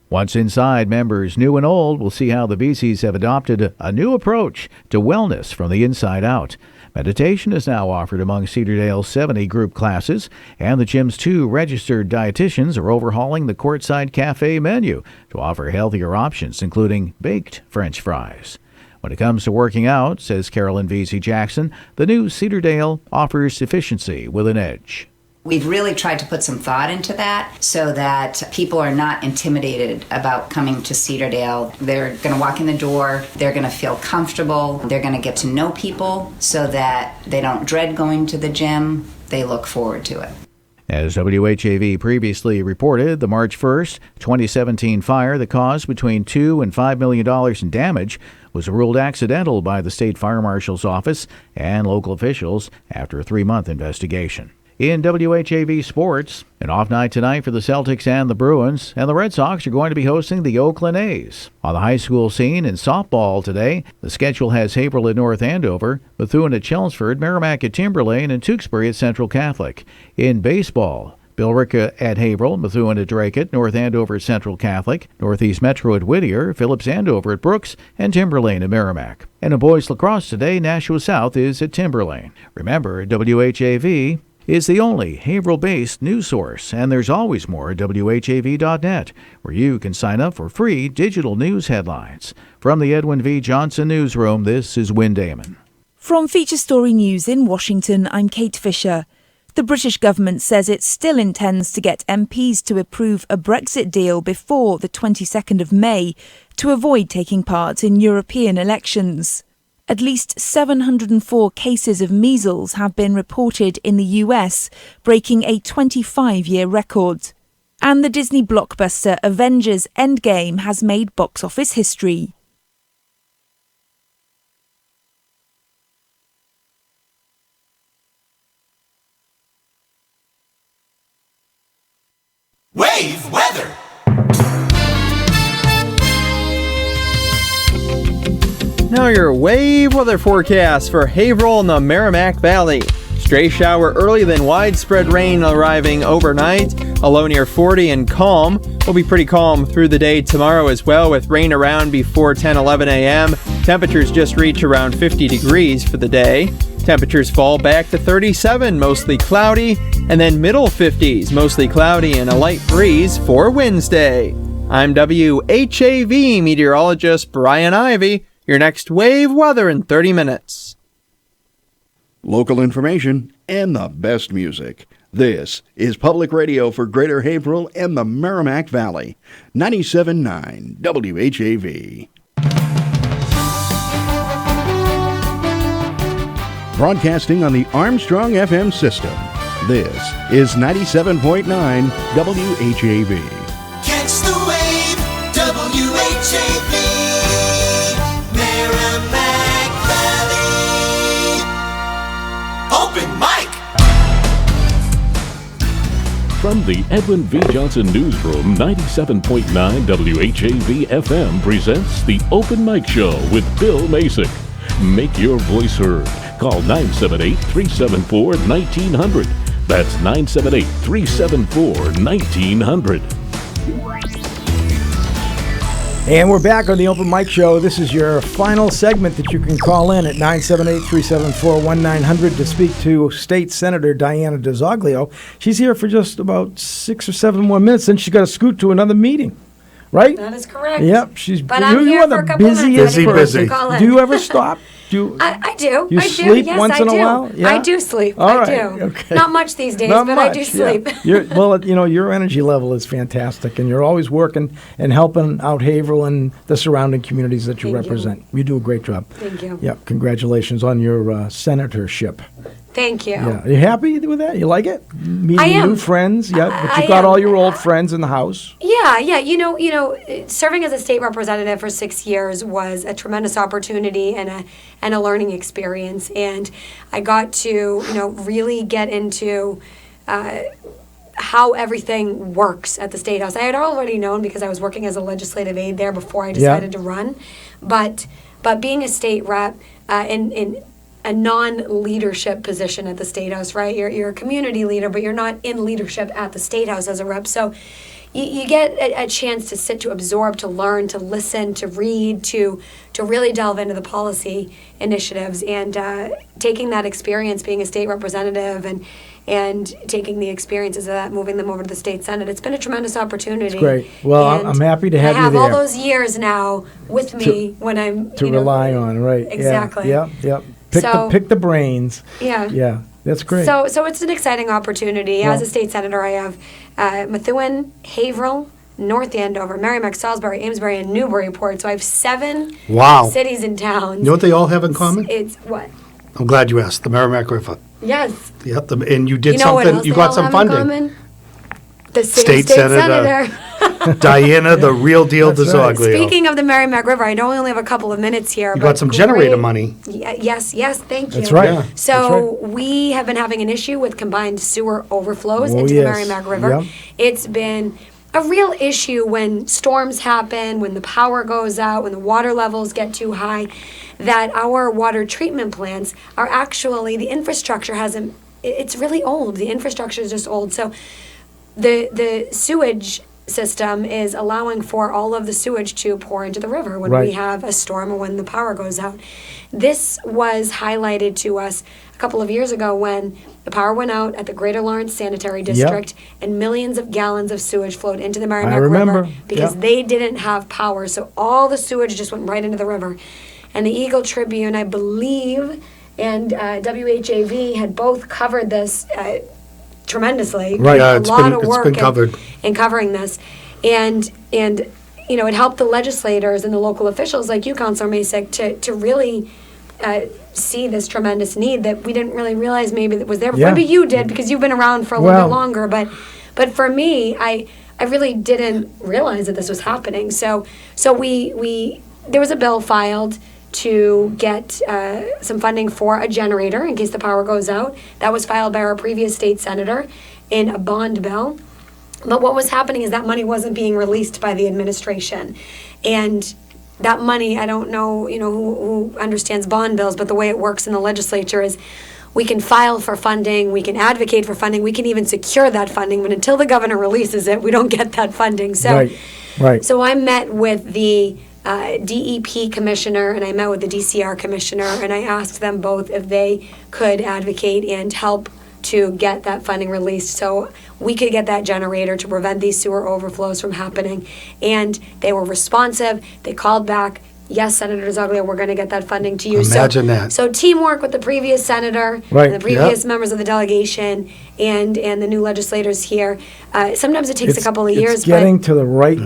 Once inside, members new and old will see how the VCs have adopted a new approach to wellness from the inside out. Meditation is now offered among Cedardale's 70 group classes, and the gym's 2 registered dietitians are overhauling the courtside cafe menu to offer healthier options, including baked French fries. When it comes to working out, says Carolyn Vesey Jackson, the new Cedardale offers efficiency with an edge. We've really tried to put some thought into that so that people are not intimidated about coming to Cedardale. They're going to walk in the door, they're going to feel comfortable, they're going to get to know people so that they don't dread going to the gym, they look forward to it. As WHAV previously reported, the March 1st, 2017 fire that caused between $2 and $5 million in damage was ruled accidental by the state fire marshal's office and local officials after a 3-month investigation. In WHAV sports, an off night tonight for the Celtics and the Bruins, and the Red Sox are going to be hosting the Oakland A's. On the high school scene in softball today, the schedule has Haverhill at North Andover, Bethune at Chelmsford, Merrimack at Timberlane, and Tewksbury at Central Catholic. In baseball, Billerica at Haverhill, Methuen at Dracut, North Andover at Central Catholic, Northeast Metro at Whittier, Phillips Andover at Brooks, and Timberlane at Merrimack. And in boys lacrosse today, Nashua South is at Timberlane. Remember, WHAV is the only Haverhill-based news source, and there's always more at WHAV.net, where you can sign up for free digital news headlines. From the Edwin V. Johnson Newsroom, this is Wynn Damon. From Feature Story News in Washington, I'm Kate Fisher. The British government says it still intends to get MPs to approve a Brexit deal before the 22nd of May to avoid taking part in European elections. At least 704 cases of measles have been reported in the US, breaking a 25-year record. And the Disney blockbuster Avengers Endgame has made box office history. Wave weather. Now your wave weather forecast for Haverhill and the Merrimack Valley. Stray shower early, then widespread rain arriving overnight. A low near 40 and calm. Will be pretty calm through the day tomorrow as well, with rain around before 10-11 a.m. Temperatures just reach around 50 degrees for the day. Temperatures fall back to 37, mostly cloudy, and then middle 50s, mostly cloudy and a light breeze for Wednesday. I'm WHAV meteorologist Brian Ivy. Your next wave weather in 30 minutes. Local information and the best music. This is Public Radio for Greater Haverhill and the Merrimack Valley. 97.9 WHAV. Broadcasting on the Armstrong FM system. This is 97.9 WHAV. Catch the wave, WHAV. Merrimack Valley. Open mic. From the Edwin V. Johnson Newsroom, 97.9 WHAV FM presents the Open Mic Show with Bill Macek. Make your voice heard. Call 978-374-1900. That's 978-374-1900. And we're back on the Open Mic Show. This is your final segment that you can call in at 978-374-1900 to speak to State Senator Diana DiZoglio. She's here for just about 6 or 7 more minutes, then she's got to scoot to another meeting. Right? That is correct. Yep. She's. But I'm here for a couple of minutes. Busy. Do you ever stop? I do. You sleep yes, once in a while? Yeah? I do sleep. All right. I do. Okay. Not much these days, Not but much, I do sleep. Yeah. Well, your energy level is fantastic, and you're always working and helping out Haverhill and the surrounding communities that you represent. You do a great job. Thank you. Yeah, congratulations on your senatorship. Thank you. Yeah, are you happy with that? You like it? Meeting I am. new friends. Yeah, but I you've got am. all your old friends in the house. Yeah. You know, serving as a state representative for 6 years was a tremendous opportunity and a learning experience, and I got to really get into how everything works at the State House. I had already known because I was working as a legislative aide there before I decided to run, but being a state rep in a non-leadership position at the State House, right? You're a community leader, but you're not in leadership at the State House as a rep. So you get a chance to sit, to absorb, to learn, to listen, to read, to really delve into the policy initiatives, and taking that experience, being a state representative, and taking the experiences of that, moving them over to the state senate. It's been a tremendous opportunity. It's great. Well, And I'm happy to have you I have there. all those years now with me when I'm to rely on, right? Exactly. Yep. Pick the brains. Yeah. Yeah. That's great. So it's an exciting opportunity. Well- As a state senator, I have Methuen, Haverhill, North Andover, Merrimack, Salisbury, Amesbury, and Newburyport. So I have 7 cities and towns. You know what they all have in common? It's what? I'm glad you asked. The Merrimack River. Yes. Yep. And you did You know what something. else You they got all some have in funding. common? The same State state Senator. senator. Diana, the real deal DiZoglio. Speaking of the Merrimack River, I know we only have a couple of minutes here. You but got some generator great- money. Yes, thank you. That's right. Yeah. So we have been having an issue with combined sewer overflows into the Merrimack River. Yep. It's been a real issue when storms happen, when the power goes out, when the water levels get too high, that our water treatment plants are actually, the infrastructure hasn't, it's really old. The infrastructure is just old. So the sewage system is allowing for all of the sewage to pour into the river when we Right. have a storm or when the power goes out. This was highlighted to us a couple of years ago when the power went out at the Greater Lawrence Sanitary District and millions of gallons of sewage flowed into the Merrimack remember. River because Yep. they didn't have power. So all the sewage just went right into the river. And the Eagle Tribune, I believe, and WHAV had both covered this tremendously. Right. Yeah, a it's lot been- of it's work been covered. in covering this, and you know, it helped the legislators and the local officials like you, Councilor Macek, to really see this tremendous need that we didn't really realize maybe that was there before. Yeah. Maybe you did because you've been around for a little Well- bit longer, but for me, I really didn't realize that this was happening. So we there was a bill filed to get some funding for a generator in case the power goes out. That was filed by our previous state senator in a bond bill. But what was happening is that money wasn't being released by the administration. And that money, I don't know, who understands bond bills, but the way it works in the legislature is we can file for funding, we can advocate for funding, we can even secure that funding, but until the governor releases it, we don't get that funding. So, Right. so I met with the DEP commissioner and I met with the DCR commissioner, and I asked them both if they could advocate and help to get that funding released so we could get that generator to prevent these sewer overflows from happening. And they were responsive. They called back. Yes, Senator DiZoglio, we're going to get that funding to you. Imagine that. So teamwork with the previous senator, Right. and the previous Yep. members of the delegation, and the new legislators here. Sometimes it takes a couple of years, It's getting to the right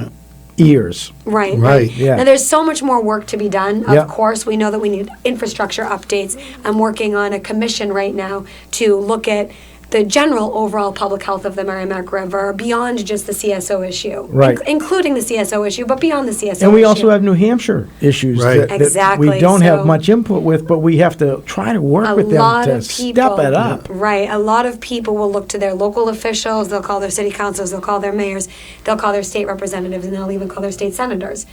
ears. Right. Right. Yeah. Now, there's so much more work to be done. Of Yeah. course, we know that we need infrastructure updates. I'm working on a commission right now to look at the general overall public health of the Merrimack River beyond just the CSO issue. Right. Including the CSO issue, but beyond the CSO And we issue. also have New Hampshire issues Right. that Exactly, we don't have so- much input with, but we have to try to work with them to step it up. Right. A lot of people will look to their local officials, they'll call their city councils, they'll call their mayors, they'll call their state representatives, and they'll even call their state senators.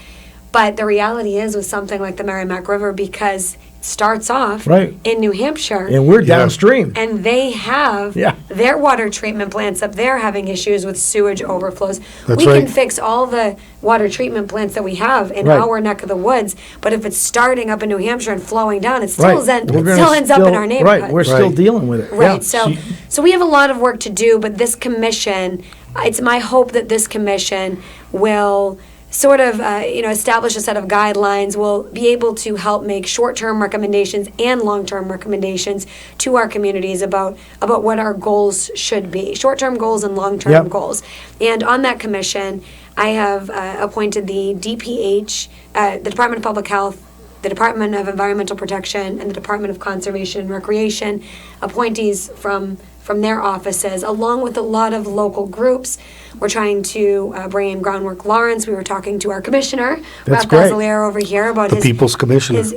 But the reality is with something like the Merrimack River, because it starts off Right. in New Hampshire. And we're downstream. And they have their water treatment plants up there having issues with sewage overflows. That's we right. can fix all the water treatment plants that we have in Right. our neck of the woods, but if it's starting up in New Hampshire and flowing down, it still, Right. ends up We're in our neighborhood. Right. We're still dealing with it. Right. Yeah. So we have a lot of work to do, but this commission, it's my hope that this commission will sort of, establish a set of guidelines, will be able to help make short-term recommendations and long-term recommendations to our communities about what our goals should be, short-term goals and long-term Yep. goals. And on that commission, I have appointed the DPH, the Department of Public Health, the Department of Environmental Protection, and the Department of Conservation and Recreation, appointees from their offices, along with a lot of local groups. We're trying to bring in Groundwork Lawrence. We were talking to our commissioner, That's Ralph great. Basiliere over here, about The his People's Commissioner. his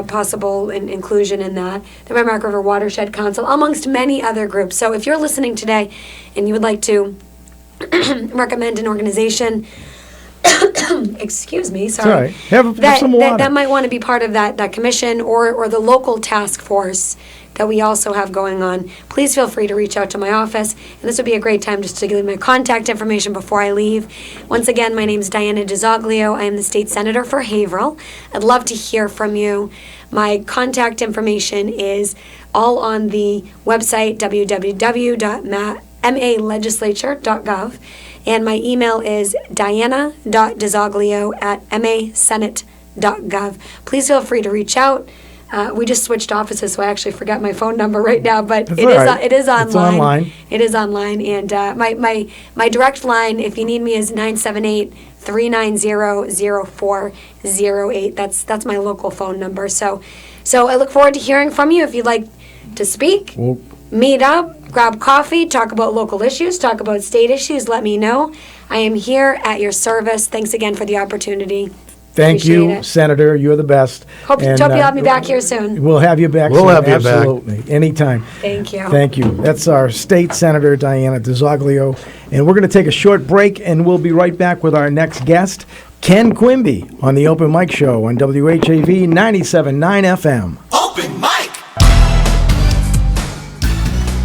possible inclusion in that. The Merrimack River Watershed Council, amongst many other groups. So if you're listening today and you would like to recommend an organization excuse me, It's all sorry. right. Have That, some water. that might want to be part of that commission or the local task force that we also have going on, please feel free to reach out to my office. And this would be a great time just to give my contact information before I leave. Once again, my name is Diana DiZoglio. I am the state senator for Haverhill. I'd love to hear from you. My contact information is all on the website, www.malegislature.gov. And my email is diana.dizoglio@masenate.gov. Please feel free to reach out. We just switched offices, so I actually forgot my phone number right now, but That's it all is right. it is online. It's online. It is online, and my direct line, if you need me, is 978-390-0408. That's my local phone number. So I look forward to hearing from you. If you'd like to speak, meet up, grab coffee, talk about local issues, talk about state issues, let me know. I am here at your service. Thanks again for the opportunity. Thank you, Appreciate it. Senator. You're the best. Hope you'll have me back here soon. We'll have you back We'll soon. have you back. Absolutely. Anytime. Thank you. Thank you. That's our State Senator, Diana DiZoglio. And we're going to take a short break, and we'll be right back with our next guest, Ken Quimby, on the Open Mic Show on WHAV 97.9 FM. Open mic.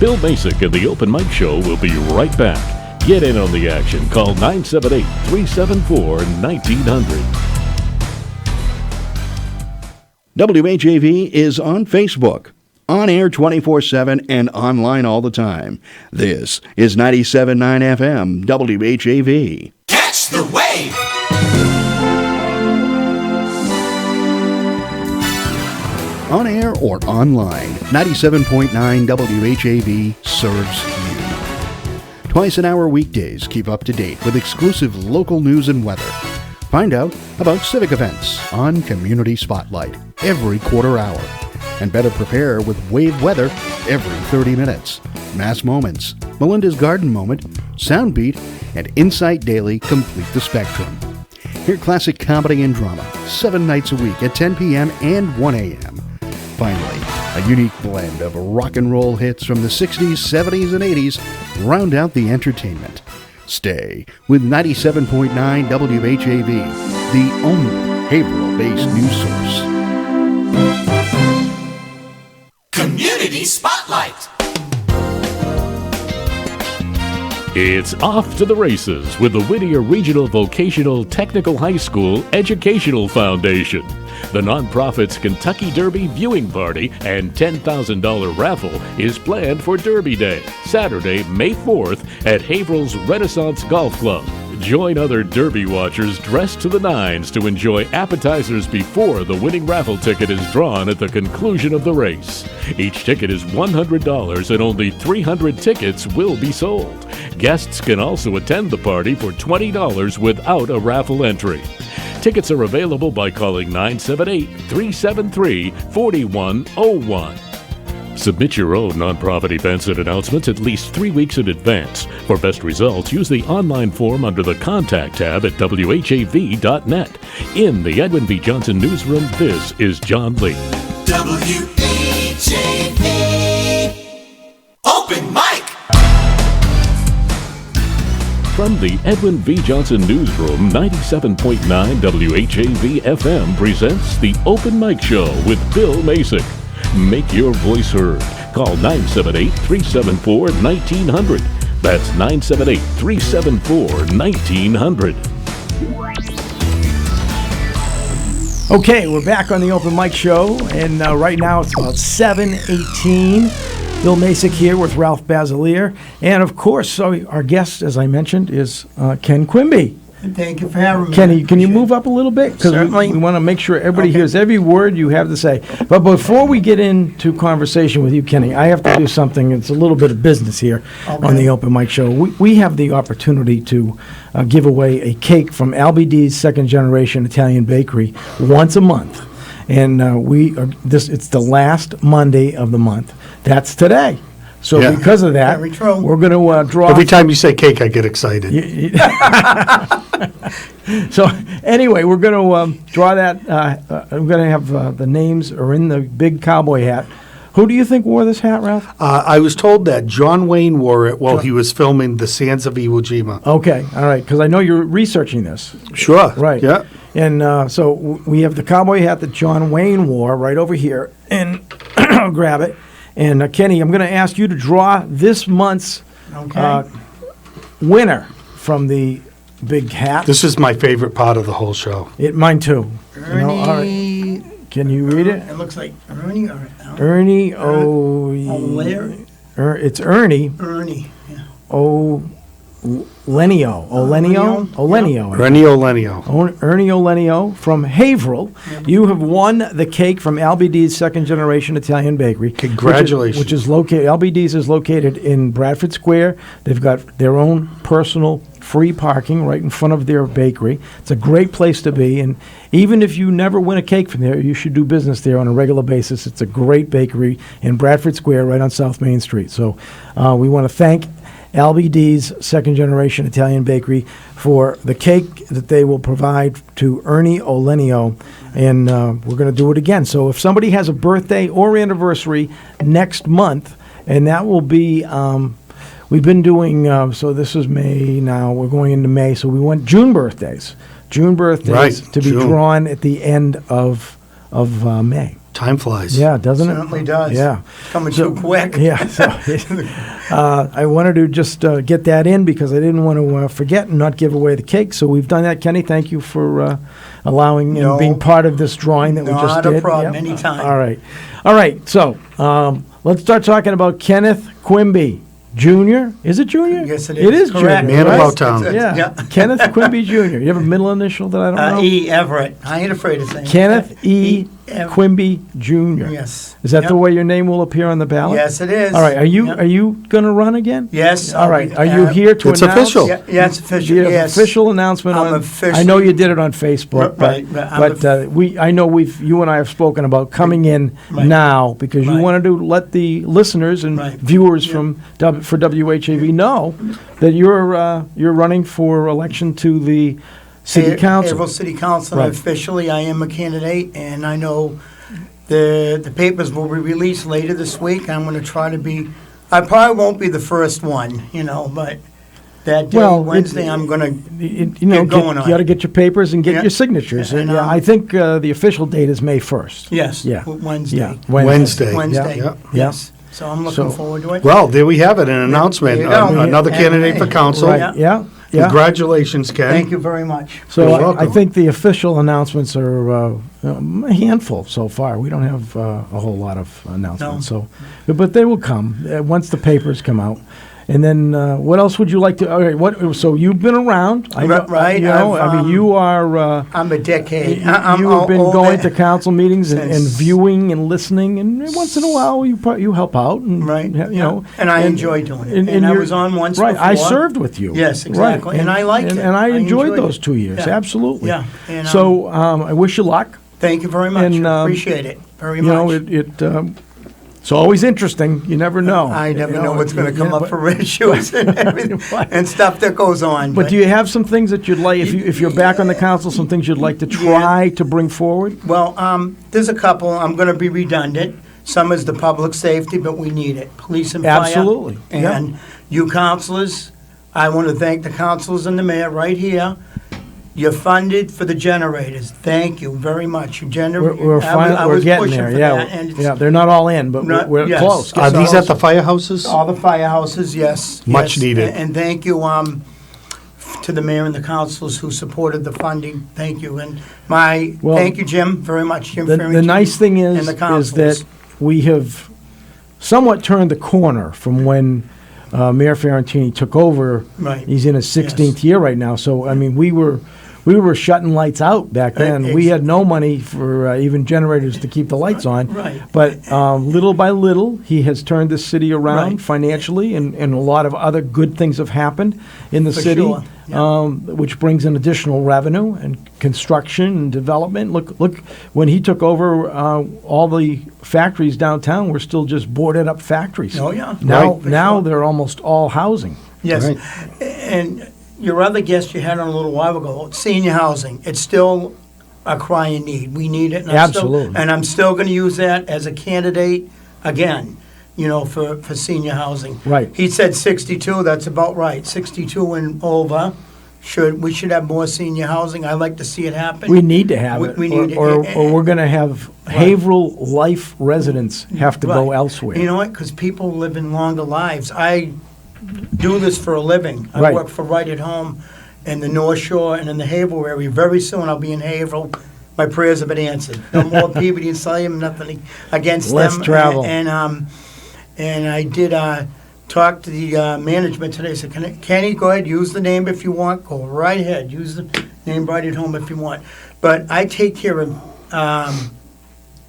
Bill Macek and the Open Mic Show will be right back. Get in on the action. Call 978-374-1900. WHAV is on Facebook, on air 24/7 and online all the time. This is 97.9 FM, WHAV. Catch the wave. On air or online, 97.9 WHAV serves you. Twice an hour weekdays, keep up to date with exclusive local news and weather. Find out about civic events on Community Spotlight every quarter hour. And better prepare with WAVE weather every 30 minutes. Mass Moments, Melinda's Garden Moment, Soundbeat, and Insight Daily complete the spectrum. Hear classic comedy and drama 7 nights a week at 10 p.m. and 1 a.m. Finally, a unique blend of rock and roll hits from the 60s, 70s, and 80s round out the entertainment. Stay with 97.9 WHAV, the only Haverhill-based news source. Community Spotlight. It's off to the races with the Whittier Regional Vocational Technical High School Educational Foundation. The nonprofit's Kentucky Derby viewing party and $10,000 raffle is planned for Derby Day, Saturday, May 4th at Haverhill's Renaissance Golf Club. Join other Derby watchers dressed to the nines to enjoy appetizers before the winning raffle ticket is drawn at the conclusion of the race. Each ticket is $100 and only 300 tickets will be sold. Guests can also attend the party for $20 without a raffle entry. Tickets are available by calling 978-373-4101. Submit your own nonprofit events and announcements at least 3 weeks in advance. For best results, use the online form under the Contact tab at WHAV.net. In the Edwin V. Johnson Newsroom, this is John Lee. WHAV. Open mic. From the Edwin V. Johnson Newsroom, 97.9 WHAV FM presents the Open Mic Show with Bill Macek. Make your voice heard. Call 978-374-1900. That's 978-374-1900. Okay, we're back on the Open Mic Show, and right now it's about 7:18. Bill Macek here with Ralph Basiliere, and of course, our guest, as I mentioned, is Ken Quimby. Thank you for having me. Kenny, can you move up a little bit? Because Certainly. we want to make sure everybody hears every word you have to say. But before we get into conversation with you, Kenny, I have to do something. It's a little bit of business here on the Open Mic Show. We have the opportunity to give away a cake from Albie D's Second Generation Italian Bakery once a month. And it's the last Monday of the month. That's today. So Yeah. because of that, we're going to draw... Every time you say cake, I get excited. So anyway, we're going to draw that. We're going to have the names are in the big cowboy hat Who do you think wore this hat, Ralph? I was told that John Wayne wore it while he was filming The Sands of Iwo Jima. Okay, all right, because I know you're researching this. Sure. Right. Yeah. And so we have the cowboy hat that John Wayne wore right over here. And I'll grab it. And Kenny, I'm going to ask you to draw this month's winner from the big hat. This is my favorite part of the whole show. Mine too. Ernie. All right. Can you read it? It looks like Ernie or Ernie it's Ernie. Ernie. Yeah. Olenio. Ernie Olenio. Ernie Olenio from Haverhill. Yep. You have won the cake from LBD's Second Generation Italian Bakery. Congratulations. Which is located, LBD's is located in Bradford Square. They've got their own personal free parking right in front of their bakery. It's a great place to be, and even if you never win a cake from there, you should do business there on a regular basis. It's a great bakery in Bradford Square right on South Main Street. So we want to thank LBD's Second Generation Italian Bakery for the cake that they will provide to Ernie Olenio, and we're going to do it again. So if somebody has a birthday or anniversary next month, and that will be, we've been doing, so this is May now, we're going into May, so we want June birthdays Right, to be June. drawn at the end of May. Time flies. Yeah, doesn't it? Certainly does. Yeah. Coming too quick. Yeah. So, I wanted to just get that in because I didn't want to forget and not give away the cake. So we've done that. Kenny, thank you for allowing and being part of this drawing that we just did. Not a problem. Yep. Anytime. All right. So let's start talking about Kenneth Quimby Jr. Is it Junior? Yes, it is. It is Correct. Junior. Man right? about town. Yeah. Kenneth Quimby Jr. You have a middle initial that I don't know? E. Everett. I ain't afraid of saying Kenneth E. Quimby Jr. Yes. Is that the way your name will appear on the ballot? Yes, it is. All right. Are you going to run again? Yes. All right. Are you here to It's announce? official. Yeah, it's official. You have Yes. official announcement I'm on. officially- I know you did it on Facebook, Right, but I know you and I have spoken about coming in now because you wanted to let the listeners and viewers for WHAV know that you're running for election to the City Council. Haverhill City Council. Right. Officially, I am a candidate, and I know the papers will be released later this week. I'm going to try to be. I probably won't be the first one, but that day, Wednesday, I'm going to get going on. You got to get your papers and get Yeah. your signatures. And, And, I think the official date is May 1st. Yes. Yeah. Wednesday. Yeah. Wednesday. Wednesday. Yeah. Yes. So I'm looking forward to it. Well, there we have it, an announcement. There you go. Another candidate for council. Right. Yeah. Congratulations, Ken. Thank you very much. So You're I welcome. think the official announcements are a handful so far. We don't have a whole lot of announcements. No. But they will come once the papers come out. And then what else would you like to? Okay, so you've been around, I know, Right. You know, I mean, you are. I'm a decade. You have been old going to council meetings and since- viewing and listening, and once in a while you help out, and you know, And I enjoy doing it. And I you're- was on once right. I before. served with you. Yes, Right. exactly. And I liked it. And I enjoyed enjoyed those it. 2 years. Yeah. Absolutely. Yeah. And, So I wish you luck. Thank you very much. And, Appreciate it very You know, much. it's always interesting. You never know. I never You know what's going to come up but- for issues and everything and stuff that goes on. But do you have some things that you'd like, if you're back on the council, some things you'd like to try to bring forward? Well, there's a couple. I'm going to be redundant. Some is the public safety, but we need it. Police and fire. Absolutely. And you councilors, I want to thank the councilors and the mayor right here. You're funded for the generators. Thank you very much. You We're getting there. Yeah, they're not all in, but we're yes. close. Are these at the firehouses? All the firehouses, yes. Much yes. needed. And thank you to the mayor and the councilors who supported the funding. Thank you. And thank you, Jim, very much. Jim The Farrington nice thing and is the councilors. that we have somewhat turned the corner from when Mayor Ferrantini took over. Right. He's in his 16th year right now. So, I mean, we were shutting lights out back then. We had no money for even generators to keep the lights on. Right. But little by little, he has turned the city around Right. financially, and a lot of other good things have happened in the For city, sure. which brings in additional revenue and construction and development. Look, when he took over, all the factories downtown were still just boarded up factories. Oh, yeah. Now, Right. For now sure. they're almost all housing. Yes. Right. And your other guest you had on a little while ago, senior housing, it's still a crying need. We need it. And Absolutely. I'm still going to use that as a candidate again, you know, for senior housing. Right. He said 62, that's about right, 62 and over. We should have more senior housing. I like to see it happen. We need to have it, We need it. or we're going to have Haverhill life residents have to go Right. elsewhere. You know what? Because people live in longer lives. I do this for a living. I Right. work for Right at Home in the North Shore and in the Haverhill area. Very soon I'll be in Haverhill. My prayers have been answered. No more Peabody and Salem, nothing against Less them. travel. And I did talk to the management today. I said, Kenny, go ahead, use the name if you want. Go right ahead. Use the name Right at Home if you want. But I take care of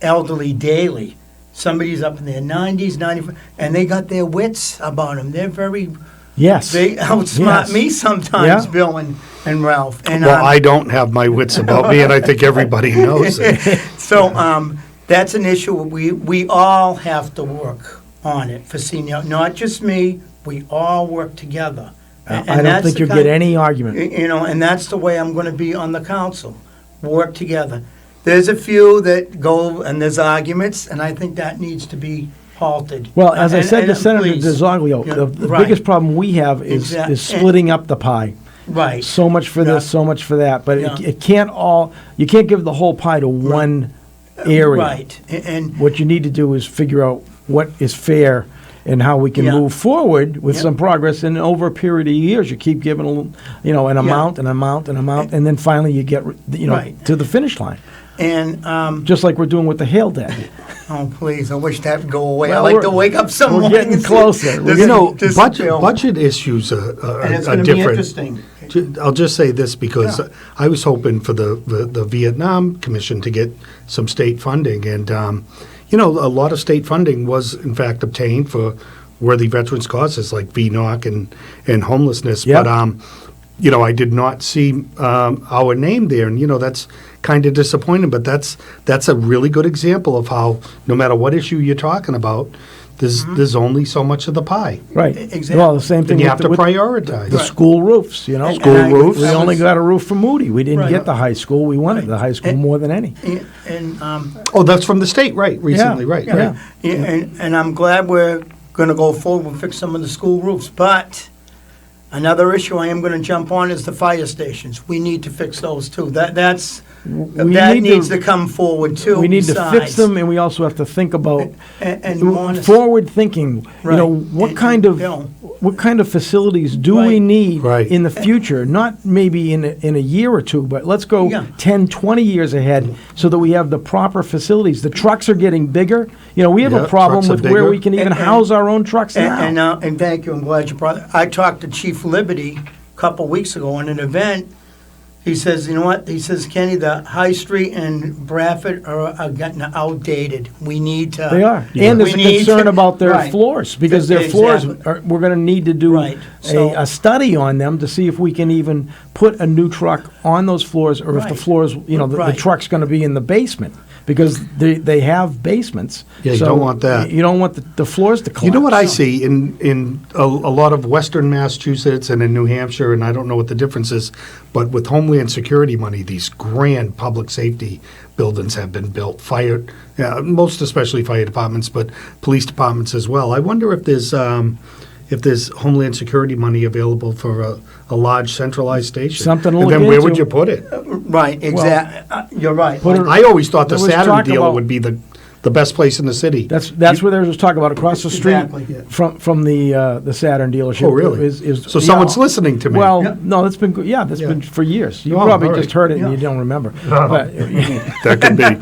elderly daily. Somebody's up in their 90s, 95, and they got their wits about them. They're very... Yes. They outsmart Yes. me sometimes, Yeah. Bill and Ralph. And, Well, I don't have my wits about me, and I think everybody knows it. So that's an issue. We all have to work on it for senior, not just me. We all work together. And I don't that's think the you'll kind- get any argument. You know, and that's the way I'm going to be on the council. Work together. There's a few that go and there's arguments, and I think that needs to be halted. Well, as I said to And Senator please. DiZoglio, Yeah, the right. biggest problem we have is splitting up the pie. Right. So much for this, so much for that, but Yeah. it can't all. You can't give the whole pie to one area. Right. And What you need to do is figure out what is fair and how we can Yeah. move forward with Yeah. some progress. And over a period of years, you keep giving an amount, an amount, an amount, and then finally you get Right. to the finish line. And Just like we're doing with the hail debt. oh, please! I wish that would go away. Well, I like we're- to wake up some we're morning getting and see closer. this- You know, this bill. budget issues are And it's are going to be different. interesting. I'll just say this because I was hoping for the Vietnam Commission to get some state funding, and a lot of state funding was in fact obtained for worthy veterans causes like VNOC and homelessness. Yep. But I did not see our name there, and that's kind of disappointing. But that's a really good example of how no matter what issue you're talking about, there's only so much of the pie. Right. Exactly. Well, the same thing And you with have to with prioritize. the school roofs, School And roofs. I We only was- got a roof for Moody. We didn't Right. get the high school. We wanted the high school more than any. And Oh, that's from the state, right? Recently, right? Yeah. Right. and I'm glad we're going to go forward and fix some of the school roofs. But another issue I am going to jump on is the fire stations. We need to fix those too. That needs to come forward too. We need to fix besides. them, and we also have to think about And honest- forward thinking. Right. What And- kind of Bill. what kind of facilities do we Right. need Right. in the future? Not maybe in a year or two, but let's go Yeah. 10, 20 years ahead so that we have the proper facilities. The trucks are getting bigger. We have Yeah, a problem trucks are with where bigger. we can even And- house our own trucks now. And thank you. I'm glad you brought it. I talked to Chief Liberty a couple weeks ago on an event. He says, you know what? He says, Kenny, the High Street and Bradford are getting outdated. We need to. They are. And there's we a need concern to- about their right. floors, because their floors, Exactly. we're going to need to do Right. So- a study on them to see if we can even put a new truck on those floors, or if the Right. floors, the Right. truck's going to be in the basement, because they have basements. Yeah, you So don't want that. You don't want the floors to collapse. You know what I see in a lot of Western Massachusetts and in New Hampshire, and I don't know what the difference is, but with Homeland Security money, these grand public safety buildings have been built. Most especially fire departments, but police departments as well. I wonder if there's Homeland Security money available for a large centralized station. Something to And look then where would into. you put it? Right, exactly. You're right. I always thought the there was Saturn talk dealer about- would be the best place in the city. That's where there was talk about across the street Exactly. from the Saturn dealership. Oh, really? Is So someone's listening to me. Well, Yeah. no, that's been good. Yeah, that's been for years. You Oh, probably all right. just heard it and you Yeah. don't remember. Oh. But, That could be.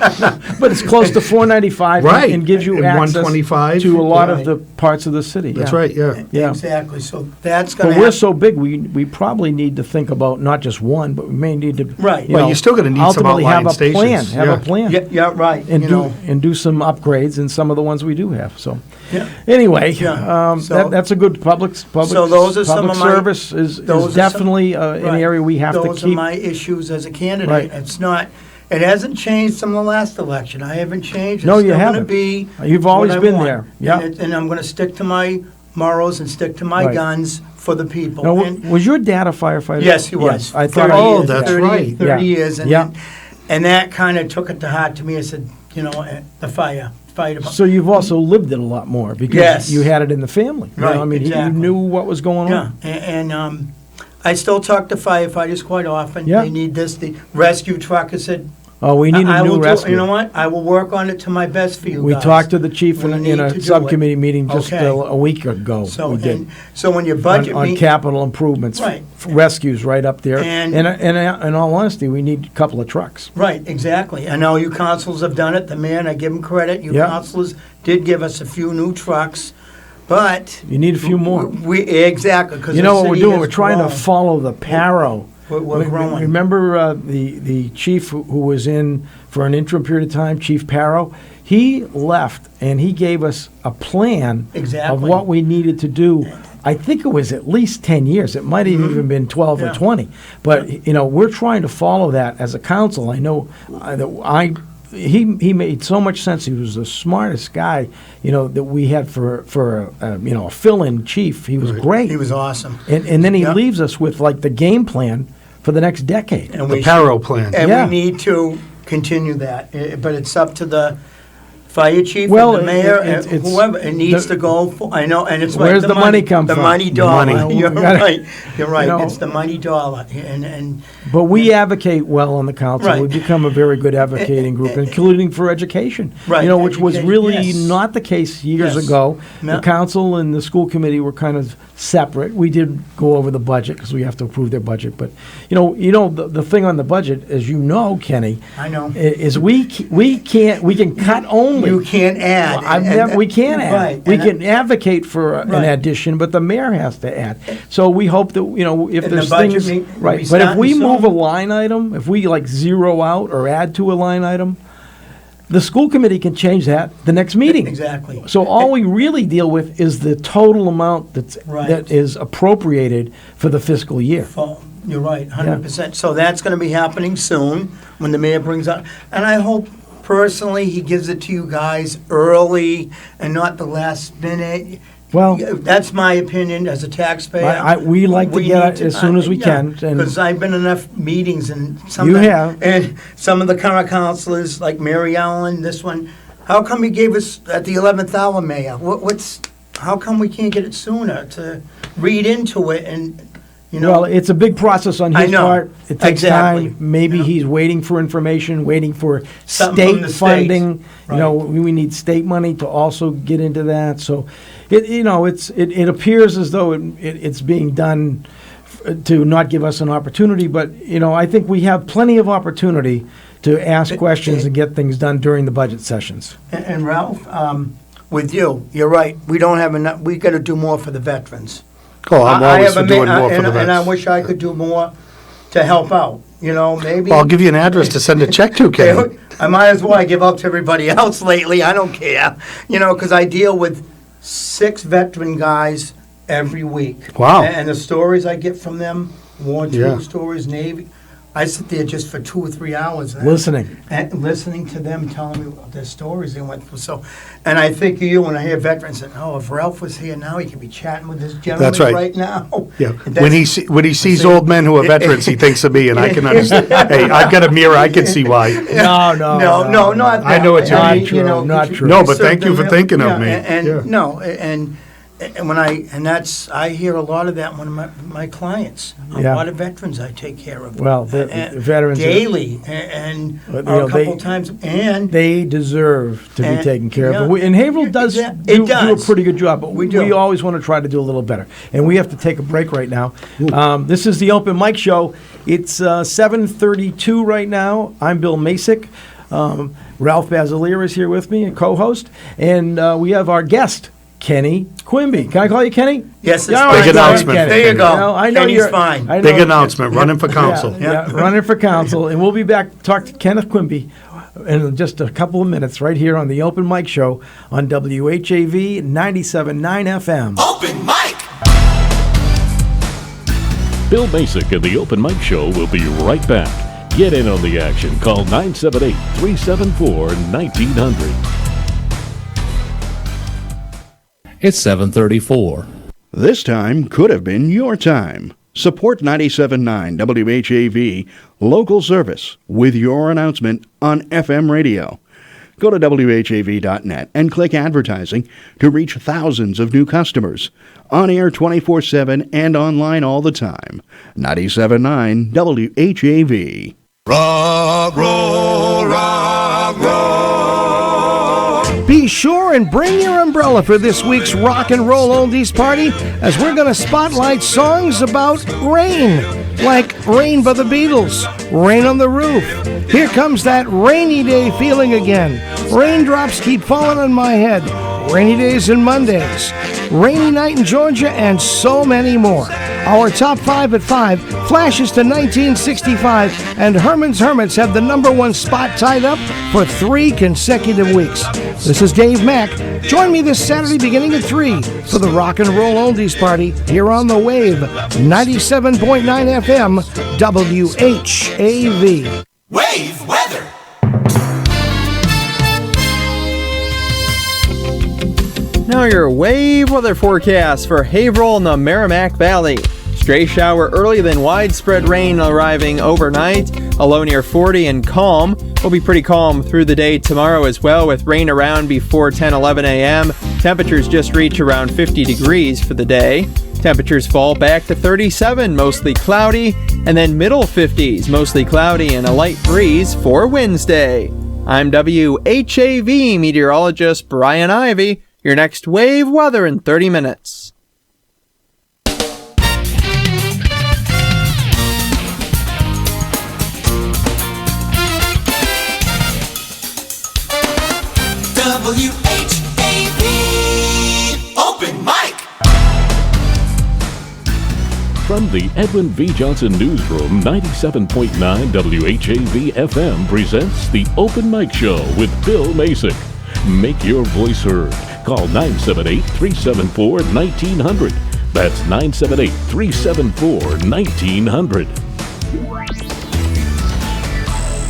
but it's close to 495 Right. and gives you And access 125. to a lot Right. of the parts of the city. That's yeah. right, yeah. Yeah. Exactly. So that's going But to we're happen. so big, we probably need to think about not just one, but we may need to Right. Well, you're still gonna need some ultimately have outlying a plan. stations, Have yeah. a plan. Yeah, right. And do some upgrades in some of the ones we do have. So Yeah. anyway, Yeah. So- that's a good public So those are some public of my- service is those are some- definitely an Right. area we have to Those are keep. my issues as a candidate. Right. It's not. It hasn't changed from the last election. I haven't changed. No, It's you still haven't. Gonna be You've always what I been want. there. Yeah. And I'm going to stick to my morals and stick to my Right. guns for the people. Now, And- was your dad a firefighter? Yes, he was. Yes, I thought. 30 Oh, years, that's 30 right. 30 Yeah. years. And, Yeah. and that kind of took it to heart to me. I said, the fire. fire department. So you've also lived it a lot more because Yes. you had it in the family. You know, Right, I mean, exactly. you knew what was going on. Yeah, and I still talk to firefighters quite often. Yeah. They need this. The rescue truck has said, Oh, we need I a new will rescue. You know what? I will work on it to my best for you We guys. talked to the chief We in need to a do subcommittee it. meeting just Okay. a week ago. So, we did. and, so when your budget on capital improvements, Right. rescues right up there. And- And in all honesty, we need a couple of trucks. Right, exactly. I know you councils have done it. The mayor, and I give him credit. You Yeah. councilors did give us a few new trucks, but You need a few more. Exactly, because You know what we're doing? We're trying to follow the Paro. We're growing. Remember the chief who was in for an interim period of time, Chief Paro? He left and he gave us a plan of Exactly. what we needed to do. I think it was at least 10 years. It might have even been 12 Yeah. or 20. But, you know, we're trying to follow that as a council. I know he made so much sense. He was the smartest guy, you know, that we had for you know, a fill-in chief. He was great. He was awesome. And then he Yeah. leaves us with like the game plan for the next decade. And The we Paro plan. And Yeah. we need to continue that. But it's up to the fire chief Well, and the mayor it's- and whoever. It needs the- to go. I know, and it's Where's like the money come the from? money The dollar. money. You're We gotta- right. You're right. you know. It's the money dollar. And But we advocate well on the council. Right. We've become a very good advocating group, including for education. Right, You know, which was education, really yes. not the case years Yes. ago. No. The council and the school committee were kind of separate. We did go over the budget because we have to approve their budget. But you know the thing on the budget, as you know, Kenny, I know. is we can cut only. You can't add. We can't add. Right. We And can advocate for an Right. addition, but the mayor has to add. So we hope that, you know, if And the there's budget things, meet- right. we But if start we in move a some- line item, if we like zero out or add to a line item, the school committee can change that the next meeting. Exactly. So all we really deal with is the total amount Right. that is appropriated for the fiscal year. You're right, 100%. So that's going to be happening soon when the mayor brings up. And I hope personally he gives it to you guys early and not the last minute. Well, that's my opinion as a taxpayer. we like to get it as soon as we can, and- Because I've been in enough meetings and some You of the, have. and some of the current councilors, like Mary Ellen, this one, how come you gave us at the 11th hour, Mayor? How come we can't get it sooner to read into it and, you know? Well, it's a big process on I his know. part. It takes Exactly. time. Maybe he's waiting for information, waiting for Something from state the state. funding. You know, we need state money to also get into that. So, it appears as though it's being done to not give us an opportunity. But, you know, I think we have plenty of opportunity to ask questions and get things done during the budget sessions. And Ralph, with you, you're right. We don't have enough. We got to do more for the veterans. Oh, I'm I always have for doing more for and, the and I vets. wish I could do more to help out. You know, maybe. Well, I'll give you an address to send a check to, Kenny. I might as well give up to everybody else lately. I don't care. You know, because I deal with 6 veteran guys every week. Wow. And the stories I get from them, War II Yeah. stories, Navy. I sit there just for 2 or 3 hours. Listening. And listening to them telling me their stories they went through. So, and I think of you when I hear veterans say, "Oh, if Ralph was here now, he could be chatting with this gentleman That's right. now." Yeah. And When that's- he sees old men who are veterans, he thinks of me, and I can understand. Hey, I've got a mirror. I can see why. No, not that. I know what you I mean. mean, you know, not you- true. No, you but served thank you them, for thinking of yeah, me. And Yeah. no, and when I hear a lot of that when my clients, a Yeah. lot of veterans I take care of. Well, the And veterans are- daily and But, or a couple times, and they deserve to be And- taken care yeah. of. And Haverhill does It do a does. pretty good job, but We do. we always want to try to do a little better. And we have to take a break right now. This is the Open Mic Show. It's 7:32 right now. I'm Bill Macek. Ralph Basiliere is here with me, a co-host. And we have our guest, Kenny Quimby. Can I call you Kenny? Yes, it's Yeah, all fine. right, Big announcement. Kenny. There you go. You know, I know Kenny's you're fine. I know- Big announcement, running for council. Yeah, running for council. And we'll be back to talk to Kenneth Quimby in just a couple of minutes right here on the Open Mic Show on WHAV 97.9 FM. Open mic. Bill Macek and the Open Mic Show will be right back. Get in on the action. Call 978-374-1900. It's 7:34. This time could have been your time. Support 97.9 WHAV local service with your announcement on FM radio. Go to WHAV.net and click advertising to reach thousands of new customers. On air 24/7 and online all the time. 97.9 WHAV. Rock, roll, rock, roll. Be sure and bring your umbrella for this week's Rock and Roll Oldies Party, as we're going to spotlight songs about rain, like Rain by the Beatles, Rain on the Roof. Here comes that rainy day feeling again. Raindrops keep falling on my head. Rainy days and Mondays. Rainy night in Georgia, and so many more. Our top 5 at 5 flashes to 1965, and Herman's Hermits have the #1 spot tied up for 3 consecutive weeks. This is Dave Mack. Join me this Saturday beginning at 3 for the Rock and Roll Oldies Party here on the WAVE 97.9 FM WHAV. Wave weather. Now your wave weather forecast for Haverhill and the Merrimack Valley. Stray shower early, then widespread rain arriving overnight. A low near 40 and calm. Will be pretty calm through the day tomorrow as well, with rain around before 10-11 a.m. Temperatures just reach around 50 degrees for the day. Temperatures fall back to 37, mostly cloudy, and then middle 50s, mostly cloudy and a light breeze for Wednesday. I'm WHAV meteorologist Brian Ivy. Your next wave weather in 30 minutes. WHAV Open Mic. From the Edwin V. Johnson Newsroom, 97.9 WHAV FM presents the Open Mic Show with Bill Macek. Make your voice heard. Call 978-374-1900. That's 978-374-1900.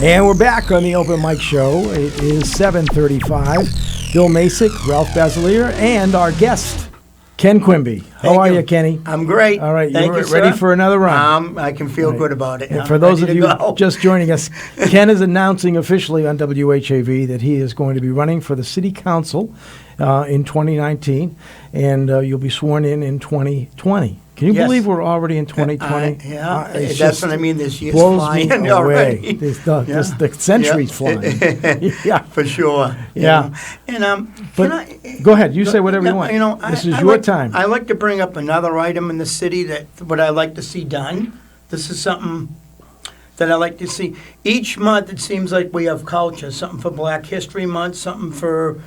And we're back on the Open Mic Show. It is 7:35. Bill Macek, Ralph Basiliere, and our guest, Ken Quimby. How are you, Kenny? I'm great. All right, Thank you're you, ready sir. for another run? I can feel good about it. And for those of ready you to go. just joining us, Ken is announcing officially on WHAV that he is going to be running for the City Council in 2019, and you'll be sworn in 2020. Can you Yes. believe we're already in 2020? Yeah, It's that's just what I mean. This year's blows flying me already. away. The century's flying. Yeah, for sure. Yeah. And But go ahead. You say whatever you want. This is your time. I like to bring up another item in the city that what I like to see done. This is something that I like to see. Each month it seems like we have culture. Something for Black History Month. Something for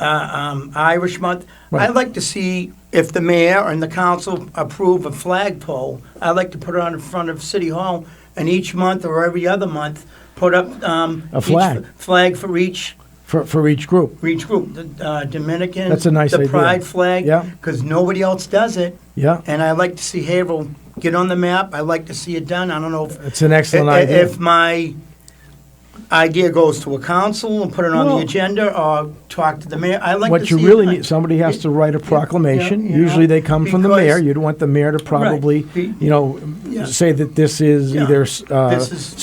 Irish Month. Right. I'd like to see if the mayor and the council approve a flagpole. I'd like to put it on in front of City Hall, and each month or every other month put up A flag. flag for each For each group. The Dominican. That's a nice the idea. Pride flag. Yeah. Because nobody else does it. Yeah. And I like to see Haverhill get on the map. I like to see it done. I don't know if It's an excellent idea. If my idea goes to a council and put it on Well, the agenda, or talk to the mayor. I like What to you see really it need, somebody has to write a proclamation. yeah, Usually they come from the because- mayor. You'd want the mayor to probably, Yeah. say that this is Yeah. either This is-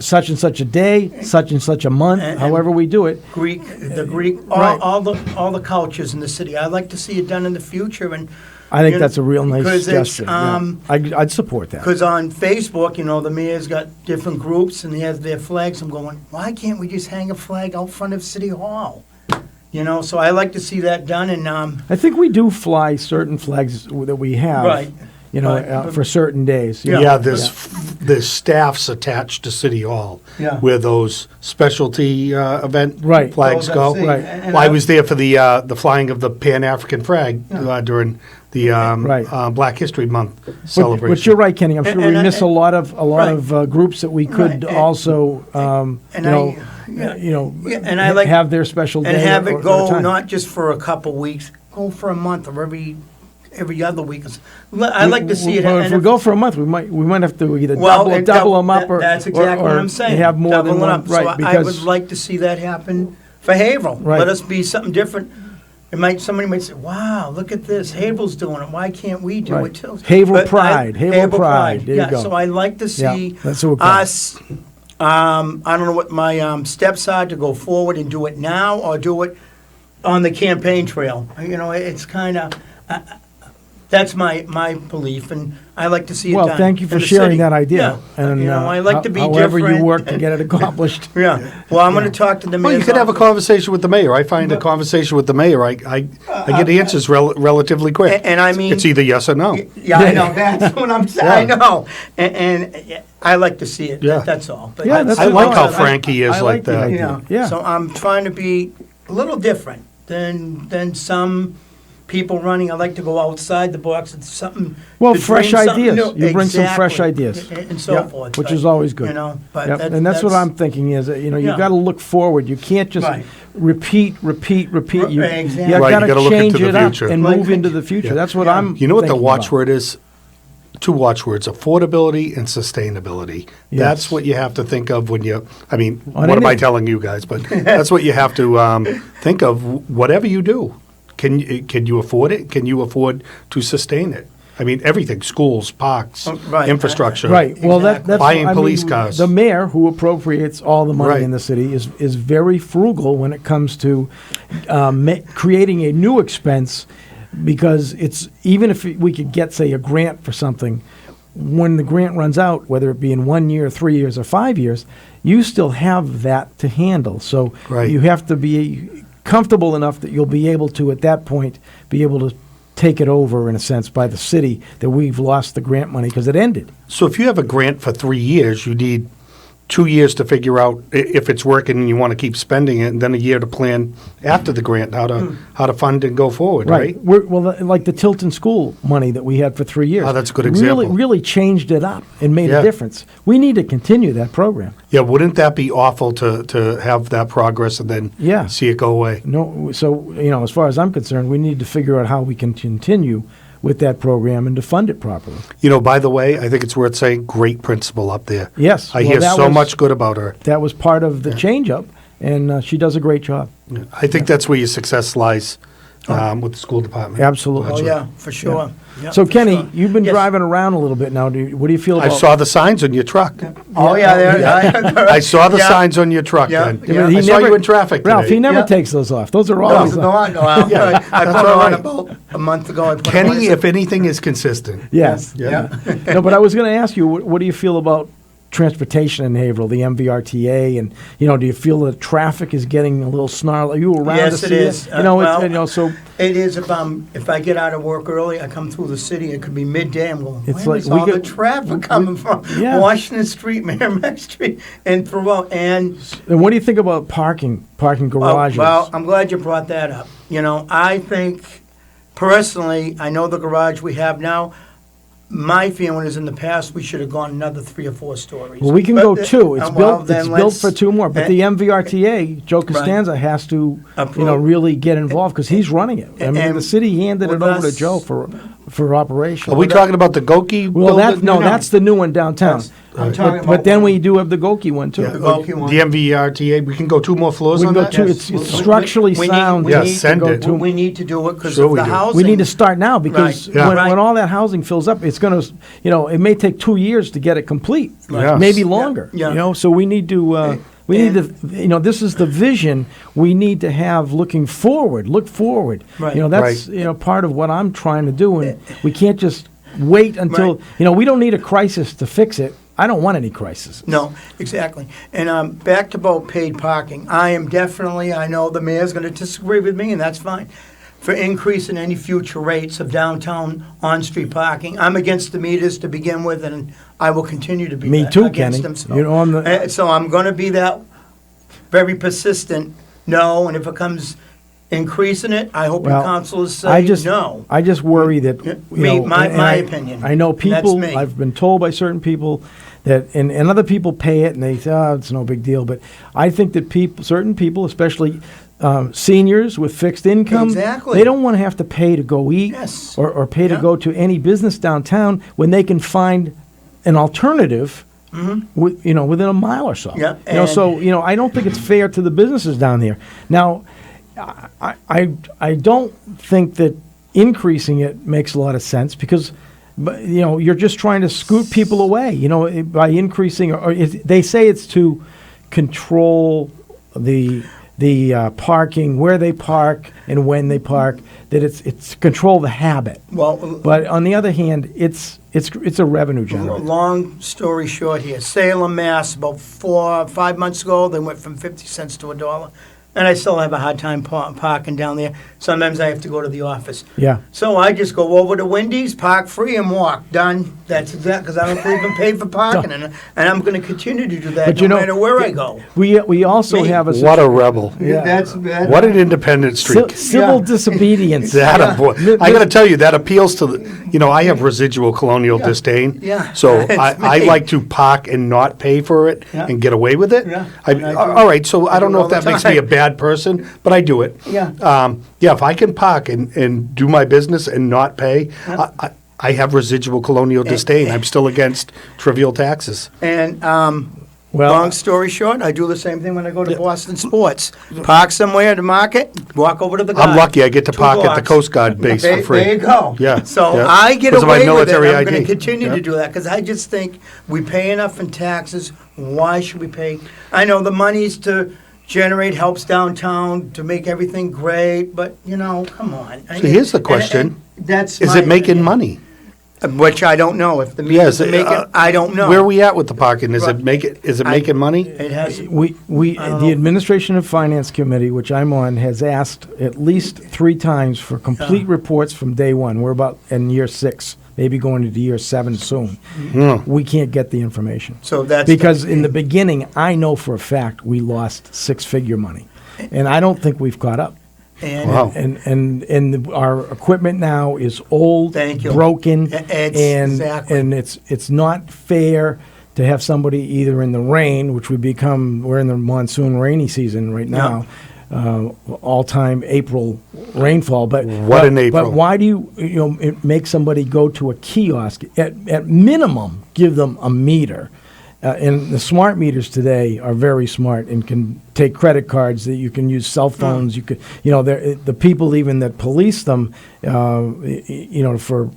such and such a day, such and such a month, And- however we do it. Greek, Right. all the cultures in the city. I'd like to see it done in the future, and I think that's a real nice because it's, gesture. Yeah. I'd support that. Because on Facebook, the mayor's got different groups and he has their flags. I'm going, why can't we just hang a flag out front of City Hall? So I like to see that done. And I think we do fly certain flags that we have, Right. Right. for certain days. Yeah, there's staffs attached to City Hall Yeah. where those specialty event Right. flags Those go. I see. Right. And Well, I I- was there for the flying of the Pan-African flag during the Black History Month celebration. But you're right, Kenny. I'm sure we And miss a lot of groups that we could Right. also, and I like have their special day and have or it go time. not just for a couple weeks, go for a month or every other week. I like to see it. Well, and if we go for a month, we might have to either double them up, or that's exactly or what I'm saying. have more double than it one. up. Right? So I Because would like to see that happen for Haverhill. Right. Let us be something different. Somebody might say, "Wow, look at this! Haverhill's doing it. Why can't we do Right. it too?" Haverhill But Pride. Haverhill Pride. There you yeah. go. So I like to see that's what we're calling it. us I don't know what my steps are to go forward and do it now or do it on the campaign trail. You know, it's kind of, that's my belief, and I like to see it done. Well, thank you for in the sharing city. that idea. Yeah. And, you know, I like to be however different. you work to get it accomplished. Yeah. Well, I'm going to talk to the mayor. Well, you could have a conversation with the mayor. I find a conversation with the mayor, I get answers relatively quick. And I mean, it's either yes or no. Yeah, I know. That's what I'm saying. I know. And I like to see it. Yeah. That's all. But Yeah, that's I like how I- Frankie is I like the that. idea. Yeah. Yeah. So I'm trying to be a little different than some people running. I like to go outside the box. It's something. Well, to fresh dream something ideas. new. You bring some fresh Exactly. ideas. And so Yeah, forth. which But, is always good. You know, but Yep, and that's what I'm thinking is, that, you know, you Yeah. got to look forward. You can't just Right. repeat. You Exactly. you Right, you got to gotta look change into the it up future. and Like- move into the future. Yeah. That's what Yeah. I'm. You know what the thinking watchword is? Two watchwords: affordability and sustainability. Yes. That's what you have to think of when you. I mean, On what am I anything. telling you guys? But that's what you have to think of. Whatever you do, can you afford it? Can you afford to sustain it? I mean, everything: schools, parks, Right. infrastructure. Right. Well, that's Buying I mean, police cars. The mayor, who appropriates all the money Right. in the city, is very frugal when it comes to creating a new expense, because it's even if we could get, say, a grant for something, when the grant runs out, whether it be in 1 year, 3 years, or 5 years, you still have that to handle. So Right. you have to be comfortable enough that you'll be able to, at that point, be able to take it over, in a sense, by the city, that we've lost the grant money because it ended. So if you have a grant for 3 years, you need 2 years to figure out if it's working and you want to keep spending it, and then a year to plan after the grant how to fund and go forward, right? Like the Tilton School money that we had for 3 years. Oh, that's a good example. Really changed it up and made Yeah. a difference. We need to continue that program. Yeah, wouldn't that be awful to have that progress and then Yeah. see it go away? No, so, you know, as far as I'm concerned, we need to figure out how we can continue with that program and to fund it properly. You know, by the way, I think it's worth saying, great principal up there. Yes. I well, hear that so was- much good about her. That was part of the change-up, and she does a great job. I think that's where your success lies with the school department. Absolutely. Oh, yeah, for sure. Yeah, So, for Kenny, sure. you've been Yes. driving around a little bit now. What do you feel I about... saw the signs on your truck. Oh, yeah, there. I saw the Yeah. signs on your truck. Yeah. Ken. Yeah. He I saw never- you in traffic Ralph, today. he never Yeah. takes those off. Those are No, always no, on. no, I put that's them all on right. about a month ago. I put them Kenny, on. if anything, is consistent. Yes. Yeah. No, but I was going to ask you, what do you feel about transportation in Haverhill, the MVRTA, and, you know, do you feel the traffic is getting a little snarly? Are you around Yes, to it see is. You know, Well, it's, you know, so It is if I get out of work early, I come through the city, it could be midday, I'm going, It's where like is we all get- the traffic coming from? Yeah. Washington Street, Merrimack Street, and throughout, and and what do you think about parking garages? well, I'm glad you brought that up. You know, I think, personally, I know the garage we have now, my feeling is in the past, we should have gone another 3 or 4 stories. Well, we can But go the- 2. It's well, built. then It's built let's- for 2 more. But the MVRTA, Joe Costanza has to, you know, Approve. really get involved because he's running it. I mean, And the city handed it with over to us- Joe for operation. Are we talking about the Goki Well, building? that's the new one downtown. I'm talking But about then one- we do have the Goki one too. The Goki one. The MVRTA, we can go 2 more floors We on can go that? 2. It's We- structurally we need- sound. we Yes, need to send go it. to- We need to do it because Sure of we the do. housing. We need to start now because Right. Yeah. when Right. all that housing fills up, it's going to, you know, it may take 2 years to get it complete, Yes. maybe longer. Yeah. You know, so we need to. We need to, you know, this is the vision we need to have looking forward. Look forward. Right. You know, that's, you know, part of what I'm trying to do. And we can't just wait until, Right. you know, we don't need a crisis to fix it. I don't want any crisis. No, exactly. And back to about paid parking. I am definitely, I know the mayor's going to disagree with me, and that's fine, for increasing any future rates of downtown on-street parking. I'm against the meters to begin with, and I will continue to be Me that- too, against Kenny. them. So, You know, I'm the- so I'm going to be that very persistent, no, and if it comes increasing it, I hope your councilors say no. I just worry that, you Me- know, my and I- opinion. I know And that's people, me. I've been told by certain people that, and other people pay it and they say, oh, it's no big deal. But I think that certain people, especially seniors with fixed income, Exactly. they don't want to have to pay to go eat Yes. or pay to Yeah. go to any business downtown when they can find an alternative. You know, within a mile or so. Mm-hmm. Yeah, You know, and- so you know, I don't think it's fair to the businesses down there. Now, I don't think that increasing it makes a lot of sense because but, you're just trying to scoot people away, by increasing, they say it's to control the parking, where they park and when they park, that it's control the habit. Well, but on the other hand, it's a revenue generator. Long story short here, Salem, Mass, about 4 or 5 months ago, they went from 50 cents to $1. And I still have a hard time parking down there. Sometimes I have to go to the office. Yeah. So I just go over to Wendy's, park free, and walk. Done. That's exact, because I don't believe in pay for parking. And I'm going to continue to do that But no matter where I go. We also have a... What a rebel. Yeah. What an independent streak. Civil disobedience. I got to tell you, that appeals to the, I have residual colonial disdain. Yeah. So It's I me. like to park and not pay for it and get away with it. Yeah. All right, so I don't know all if that the makes me a time. bad person, but I do it. Yeah. If I can park and do my business and not pay, I have residual colonial disdain. I'm still against trivial taxes. And long story short, I do the same thing when I go to Boston Sports. Park somewhere at the market, walk over to the guy. I'm lucky I get to 2 park at the blocks. Coast Guard base for free. There you go. Yeah. So yeah. I get Because of my away with it. military I'm going ID. to continue Yeah. to do that because I just think we pay enough in taxes. Why should we pay? I know the money's to generate helps downtown to make everything great, but come on. So here's the question. That's Is my it making opinion. money? Which I don't know. If the meters are making, I don't know. Where are we at with the parking? Is Right. it making money? It has. The Administration and Finance Committee, which I'm on, has asked at least 3 times for complete reports from day one. We're about in year 6, maybe going into year 7 soon. We can't get the information. So that's because in the beginning, I know for a fact we lost 6-figure money, and I don't think we've caught up. And Wow. And our equipment now is old, Thank you. broken, Exactly. and it's not fair to have somebody either in the rain, which we're in the monsoon rainy season right now, all-time April rainfall. But in April? But why do you make somebody go to a kiosk? At minimum, give them a meter. And the smart meters today are very smart and can take credit cards that you can use cell phones. You could, the people even that police them, for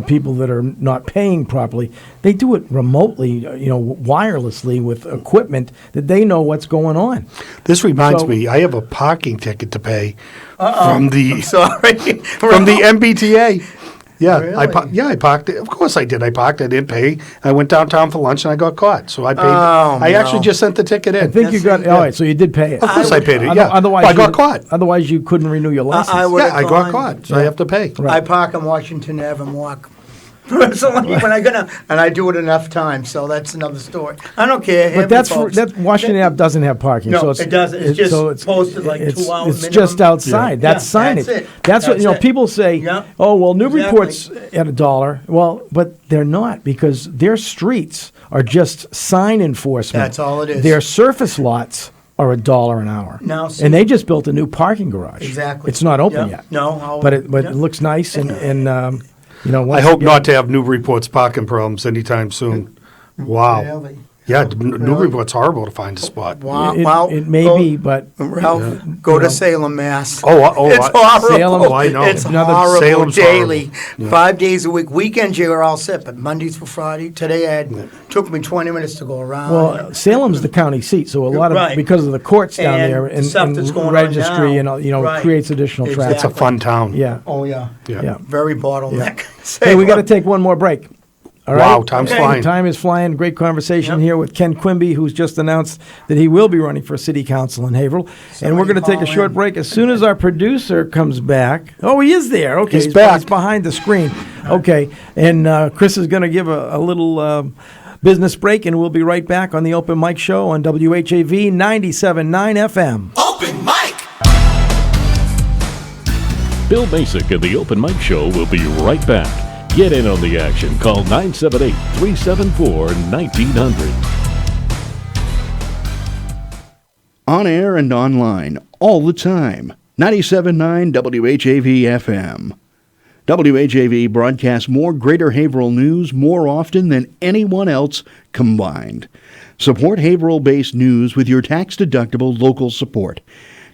people that are not paying properly, they do it remotely, wirelessly with equipment that they know what's going on. This reminds So- me, I have a parking ticket to pay Uh-oh. from the I'm sorry. from the MBTA. Yeah, Really? I parked. Of course I did. I parked. I didn't pay. I went downtown for lunch and I got caught. So I paid. Oh, I no. actually just sent the ticket in. I think you got, all right, so you did pay it. Of course I paid it. Yeah. Otherwise, Well, I got you- caught. Otherwise, you couldn't renew your license. I would've I got gone- caught. So I have to pay. I park on Washington Ave and walk. Personally, and I do it enough times, so that's another story. I don't care. But that's Washington Ave doesn't have parking. No, so it's, it doesn't. It's just posted like it's, 2 hours It's minimum. just outside. Yeah. That's Yeah, signage. that's it. That's what That's it. people say. Yeah. Oh well, Exactly. Newburyport's at $1. Well, but they're not because their streets are just sign enforcement. That's all it is. Their surface lots are $1 an hour. Now, see- and they just built a new parking garage. Exactly. It's not open Yeah. yet. No, but it yeah. looks nice and I once hope again- not to have Newburyport's parking problems anytime soon. Wow. Really? Yeah, Newburyport's horrible to find a spot. Wow. It, Wow. it may Go- be, but Ralph, go to Salem, Mass. Oh, It's horrible. Salem- Oh, I know. It's Another- horrible Salem's daily. horrible. Yeah. 5 days a week. Weekends you are all set, but Mondays through Friday. Today took me 20 minutes to go around. Well, Salem's the county seat, so a lot of Right. because of the courts down And there the and, stuff that's going on registry now. and Right. creates additional traffic. It's a fun town. Yeah. Oh yeah. Yeah. Very bottleneck. Hey, we got to take one more break. All right. Wow, time's flying. Time is flying. Great conversation here with Ken Quimby, who's just announced that he will be running for city council in Haverhill. And we're going to take a short break as soon as our producer comes back. Oh, he is there. Okay, He's back. He's behind the screen. Okay, and Chris is going to give a little business break, and we'll be right back on the Open Mic Show on WHAV 97.9 FM. Open mic. Bill Macek and the Open Mic Show will be right back. Get in on the action. Call 978-374-1900. On air and online, all the time. 97.9 WHAV FM. WHAV broadcasts more Greater Haverhill news more often than anyone else combined. Support Haverhill-based news with your tax-deductible local support.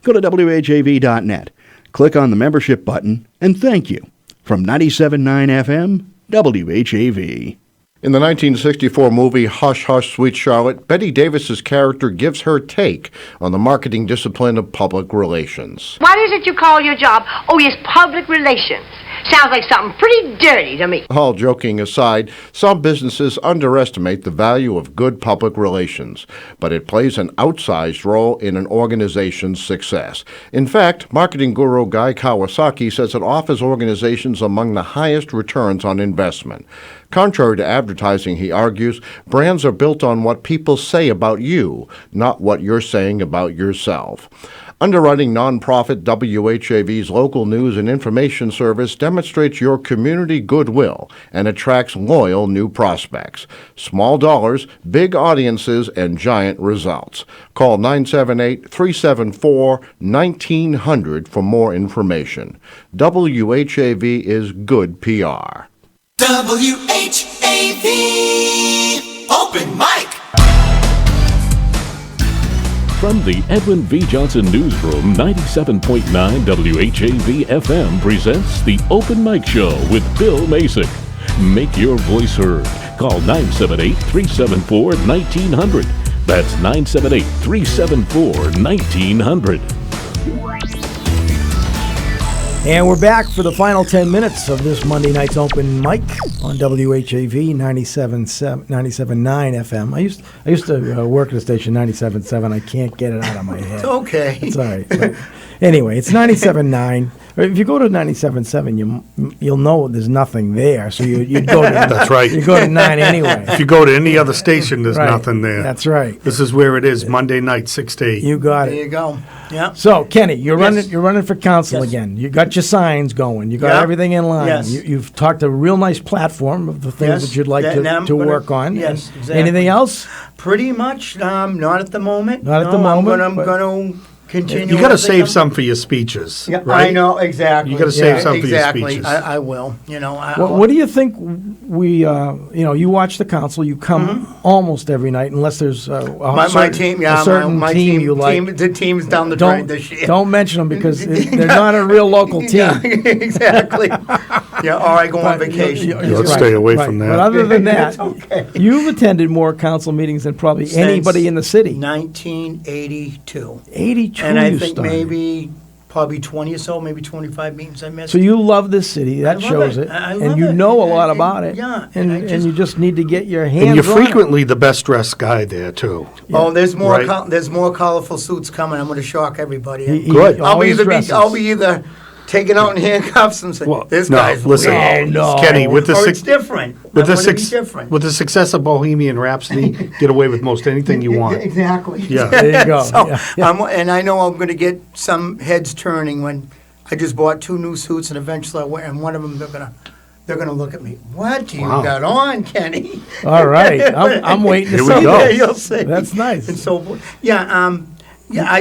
Go to WHAV.net, click on the membership button, and thank you. From 97.9 FM, WHAV. In the 1964 movie Hush, Hush, Sweet Charlotte, Betty Davis's character gives her take on the marketing discipline of public relations. What is it you call your job? Oh, yes, public relations. Sounds like something pretty dirty to me. All joking aside, some businesses underestimate the value of good public relations, but it plays an outsized role in an organization's success. In fact, marketing guru Guy Kawasaki says it offers organizations among the highest returns on investment. Contrary to advertising, he argues, brands are built on what people say about you, not what you're saying about yourself. Underwriting nonprofit WHAV's local news and information service demonstrates your community goodwill and attracts loyal new prospects. Small dollars, big audiences, and giant results. Call 978-374-1900 for more information. WHAV is good PR. WHAV Open Mic. From the Edwin V. Johnson Newsroom, 97.9 WHAV FM presents the Open Mic Show with Bill Macek. Make your voice heard. Call 978-374-1900. That's 978-374-1900. And we're back for the final 10 minutes of this Monday night's open mic on WHAV 97.9 FM. I used to work at a station 97.7. I can't get it out of my head. It's okay. It's all right. But anyway, it's 97.9. If you go to 97.7, you'll know there's nothing there. So you go to That's right. You go to 9 anyway. If you go to any other station, there's Right. nothing there. That's right. This is where it is, Monday night, 6 to 8. You got There it. you go. Yeah. So, Kenny, you're Yes. running for council Yes. again. You got your signs going. You got Yeah. everything in line. Yes. You've talked a real nice platform of the things Yes. that you'd like That- and I'm to gonna- work on. yes, And exactly. Anything else? Pretty much, not at the moment. Not at the moment, I'm but- going to continue. You got to as I save go. some for your speeches, Yeah, right? I know, exactly. You got to save some for your exactly. speeches. I will. What do you think you watch the council, you come almost every night unless there's a My team, yeah, certain my team you like. the team's down the drain this year. Don't mention them because they're not a real local team. Yeah, exactly. Yeah, or I go on vacation. Let's stay away from that. But other than that, It's okay. you've attended more council meetings than probably anybody in the city. 1982. 82 And I you think started. probably 20 or so, maybe 25 meetings I missed. So you love this city. That love shows it. it. I And love you it. know a lot about it. Yeah, And, and you just need to get your hands And you're on it. frequently the best dressed guy there, too. Oh, there's more. Right. There's more colorful suits coming. I'm going to shock everybody. Good. I'll be always I'll be either taken out in handcuffs and say, "This No, guy's listen, weird." Kenny, with the Or suc- it's different. with I the wanna be suc- different. with the success of Bohemian Rhapsody, get away with most anything you want. Exactly. Yeah. There you go. So, Yeah. and I know I'm going to get some heads turning when I just bought 2 new suits, and eventually I wear, and one of them they're gonna look at me. What do you Wow. got on, Kenny? All right. I'm waiting to Here see we go. that. Yeah, you'll see. That's nice. And so, yeah,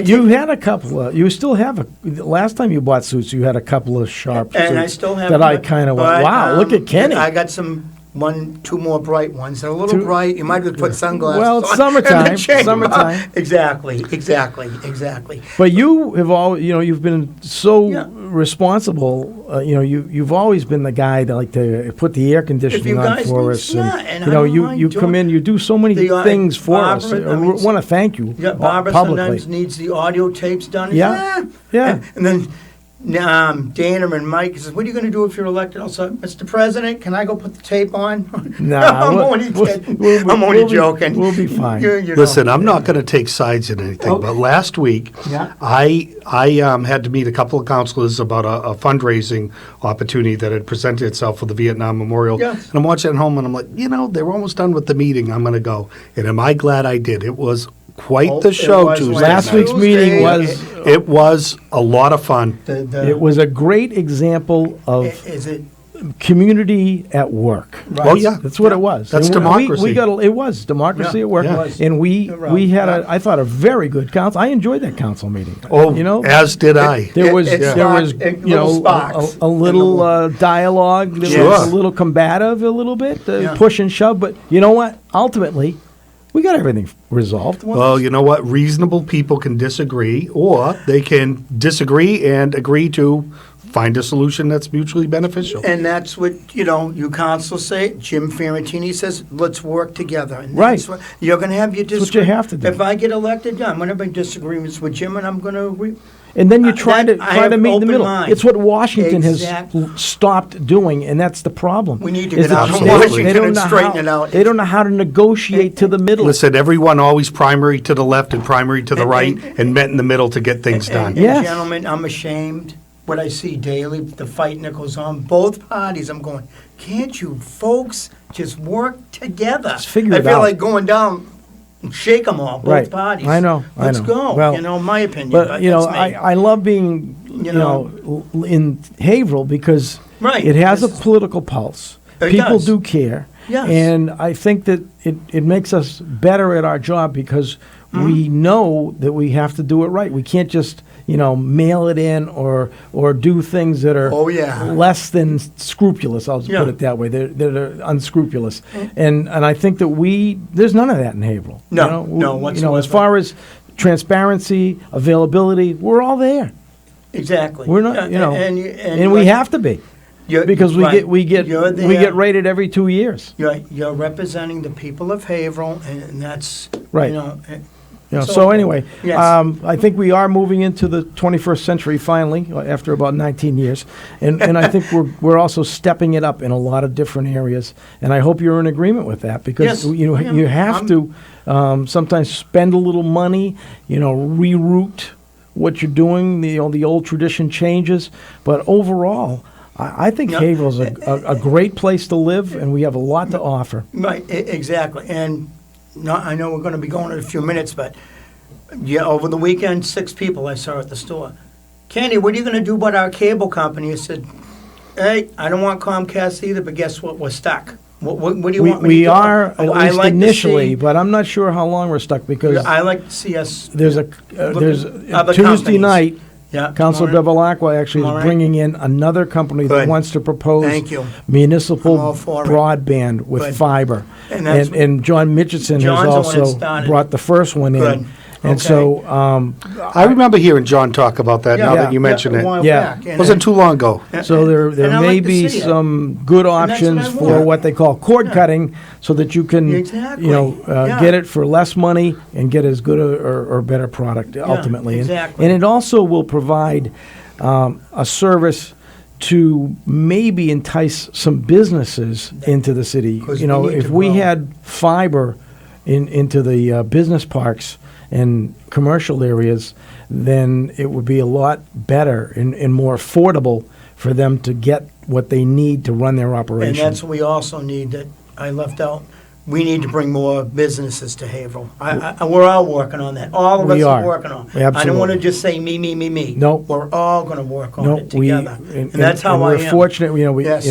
You had a couple of. You still have last time you bought suits, you had a couple of sharp and suits I still have that I but- kind of but, went, wow, look at Kenny. I got two more bright ones. They're a little bright. You might have put sunglasses Well, it's on. summertime, and change them up. summertime. Exactly. But you have all, you've been so responsible. You've always been the guy to like to put the air conditioning on guys for need- us. yeah, and I you don't you mind come doing- in, you do so many The, things for us. I Barbara, I mean, want to thank you Yeah, Barbara publicly. sometimes needs the audio tapes done. Yeah, yeah. And then Dana and Mike says, "What are you going to do if you're elected?" I'll say, "Mr. President, can I go put the tape on?" Nah, I'm only kidding. I'm only joking. We'll be fine. You know. Listen, I'm not going to take sides in anything, but last week Yeah. I had to meet a couple of councilors about a fundraising opportunity that had presented itself for the Vietnam Memorial. Yes. And I'm watching at home and I'm like, they're almost done with the meeting. I'm going to go. And am I glad I did? It was quite the show was Tuesday Last night. week's meeting was It was a lot of fun. it was a great example of Is it? community at work. Right. Oh, yeah. That's what it was. That's And democracy. It was democracy Yeah. at work, Yeah. and we right. had I thought a very good council. I enjoyed that council meeting. Oh, as did I. There was It there sparked- was it- you know little sparks a little dialogue. There Sure. was a little combative, a little bit Yeah. push and shove. But you know what? Ultimately, we got everything resolved. Well, you know what? Reasonable people can disagree, or they can disagree and agree to find a solution that's mutually beneficial. And that's what, you councils say. Jim Ferentini says, let's work together. And Right. that's what- You're going to have your That's what you disagreements. have to do. If I get elected, I'm going to have disagreements with Jim, and I'm going to agree. And then you try that- I to have meet in the open middle. mind. It's what Washington Exactly. has stopped doing, and that's the problem. We need to is get out that of they don't- Washington they don't and know straighten how- it out. They don't know how to negotiate to the middle. Listen, everyone always primary to the left and primary to the right and met in the middle to get things done. And gentlemen, I'm ashamed what I see daily, the fighting that goes on. Both parties, I'm going, can't you folks just work together? Just figure I it feel out. like going down and shake them all, both Right. parties. I know. Let's go. Well, My opinion. But, that's me. I love being, in Haverhill because Right. it has a political pulse. It People does. do care. Yes. And I think that it makes us better at our job because we know that we have to do it right. We can't just, mail it in or do things that are less than scrupulous. I'll just put it that way. They're unscrupulous. And I think that there's none of that in Haverhill. No, no, whatsoever. As far as transparency, availability, we're all there. Exactly. We're not, and we have to be. Because we get rated every 2 years. You're representing the people of Haverhill, and that's, Right. So So anyway, yes. I think we are moving into the 21st century finally, after about 19 years, and I think we're also stepping it up in a lot of different areas, and I hope you're in agreement with that because Yes, you I am. have to sometimes spend a little money, reroute what you're doing. The old tradition changes, but overall, I think Haverhill's a great place to live, and we have a lot to offer. Right, exactly. And I know we're going to be going in a few minutes, but over the weekend, 6 people I saw at the store. Kenny, what are you going to do about our cable company? I said, hey, I don't want Comcast either, but guess what? We're stuck. What do you want me to do? We are, at I least like to initially, see- but I'm not sure how long we're stuck because I like to see us. there's look a at Tuesday companies. night. Yeah, Councilor tomorrow. Bevilacqua actually Tomorrow. is bringing in another company that Good. wants to propose Thank you. municipal I'm all for it. broadband with Good. fiber. And that's- And John Mitchison John's has the one that also started. brought the first one Good. in. And Okay. so, I remember hearing John talk about that now Yeah. that you mention a it. while Yeah. back. And Wasn't too long ago. so there And I may like to be see it. some good that's what options I for want. what they call cord cutting so that you can, Exactly. Yeah. get it for less money and get as good or better product ultimately. exactly. And it also will provide a service to maybe entice some businesses into the city. 'Cause You know, we need if to we grow. had fiber into the business parks and commercial areas, then it would be a lot better and more affordable for them to get what they need to run their And operation. that's what we also need that I left out. We need to bring more businesses to Haverhill. We're all working on that. All of us We are are. working on. Absolutely. I don't want to just say me, me, me, me. Nope. We're all going to work on No, it together. and that's how and I we're am. fortunate. Yes.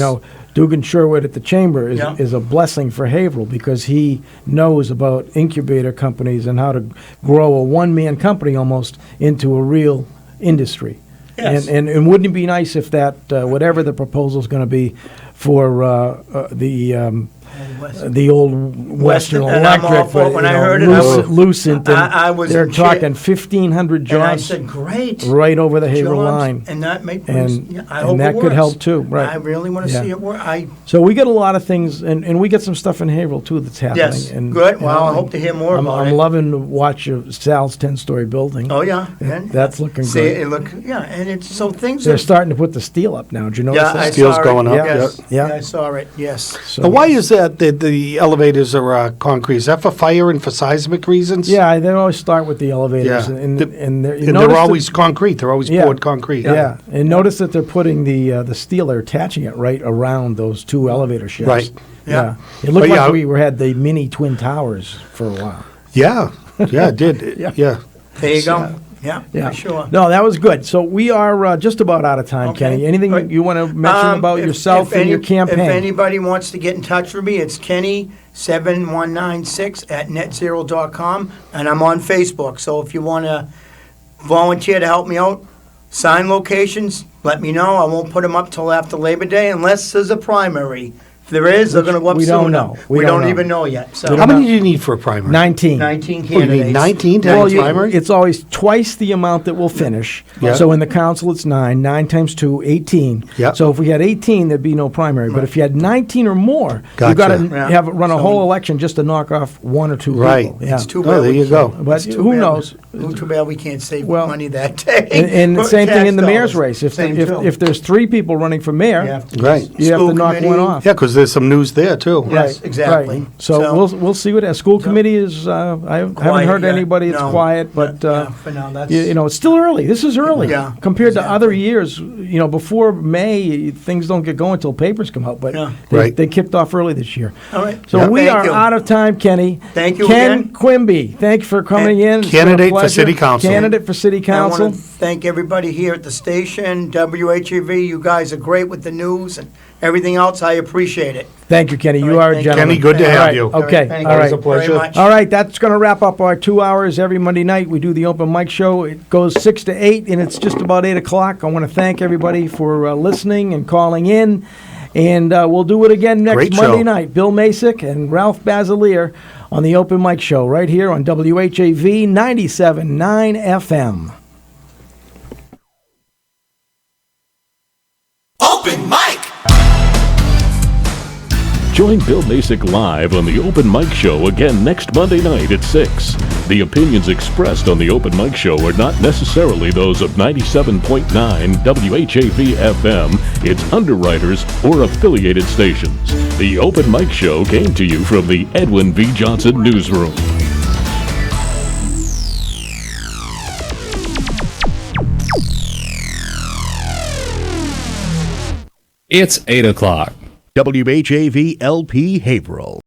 Dugan Sherwood at the Chamber Yeah. is a blessing for Haverhill because he knows about incubator companies and how to grow a one-man company almost into a real industry. Yes. And wouldn't it be nice if that, whatever the proposal's going to be for the old Western And I'm all Electric, for it. but When I heard it, Lucent, I was they're in chair. talking 1,500 And I jobs said, great. right over the Haverhill Jobs. line. And that make And- I and hope that it could works. help too, right. I really want to Yeah. see it work. So we get a lot of things, and we get some stuff in Haverhill too that's happening. Yes, and, good. you Well, know, I hope to hear more I'm, about I'm it. loving to watch Sal's 10-story building. Oh, yeah. And That's looking see, good. it look, yeah, and it's so things They're are. starting to put the steel up now. Did you notice Yeah, that? I Steel's saw it. going up, Yes. yeah. I saw it, yes. So- Now, why is that the elevators are concrete? Is that for fire and for seismic reasons? Yeah, they always start with the elevators, Yeah. and they're, And you they're notice always concrete. They're always poured concrete. Yeah, and notice that they're putting the steel. They're attaching it right around those 2 elevator shafts. Right. Yeah, it looked But like yeah. we had the mini twin towers for a while. Yeah, yeah, it did. Yeah. There you go. Yeah, Yeah, for sure. No, that was good. So we are just about out of time, Okay. Kenny. Anything Good. you want to mention about If- yourself if and your campaign? If anybody wants to get in touch with me, it's Kenny7196@netzero.com, and I'm on Facebook. So if you want to volunteer to help me out, sign locations, let me know. I won't put them up till after Labor Day unless there's a primary. If there is, they're going to go up we soon. don't know. We don't don't even know yet. So How many do you need for a primary? 19. 19 Oh, you need candidates. 19 to have a primary? It's always twice the amount that will finish. Yeah. So in the council, it's 9. 9 times 2, 18. Yeah. So if we had 18, there'd be no primary. But if you had 19 or more, Gotcha. you've got to Yeah. run a whole election just to knock off 1 or 2 Right. people. Yeah. It's too Oh, bad. there we you go. can't- But it's too who bad. knows? Too bad we can't save Well, money that day. And the for same thing tax in the mayor's dollars. race. Same too. If there's 3 people running for mayor, You have to- Right. you have to School knock committee. one off. Yeah, because there's some news there, too. Yes, exactly. Right. So we'll see what school committee is. I haven't Quiet heard yet. anybody. It's No. quiet, but Yeah, for now, that's- you know, it's still early. This is early. Yeah, compared to other years. You know, before May, things don't get going until papers come out. But Yeah. Right. they kicked off early this year. All right. So Yeah. we Thank are you. out of time, Kenny. Thank you Ken again. Quimby. Thank you for coming in. It's been a Candidate for pleasure. city council. Candidate for city I council. want to thank everybody here at the station, WHAV. You guys are great with the news and everything else. I appreciate it. Thank you, Kenny. You All right, are a thank you. gentleman. Kenny, good to All have right, you. Okay. Thank All you right. It's a pleasure. very much. All right, that's going to wrap up our 2 hours every Monday night. We do the open mic show. It goes 6 to 8, and it's just about 8 o'clock. I want to thank everybody for listening and calling in, and we'll do it again next Great Monday show. night. Bill Macek and Ralph Basiliere on the open mic show right here on WHAV 97.9 FM. Open mic. Join Bill Macek live on the Open Mic Show again next Monday night at 6. The opinions expressed on the Open Mic Show are not necessarily those of 97.9 WHAV FM, its underwriters, or affiliated stations. The Open Mic Show came to you from the Edwin V. Johnson Newsroom. It's 8 o'clock. WHAV LP Haverhill.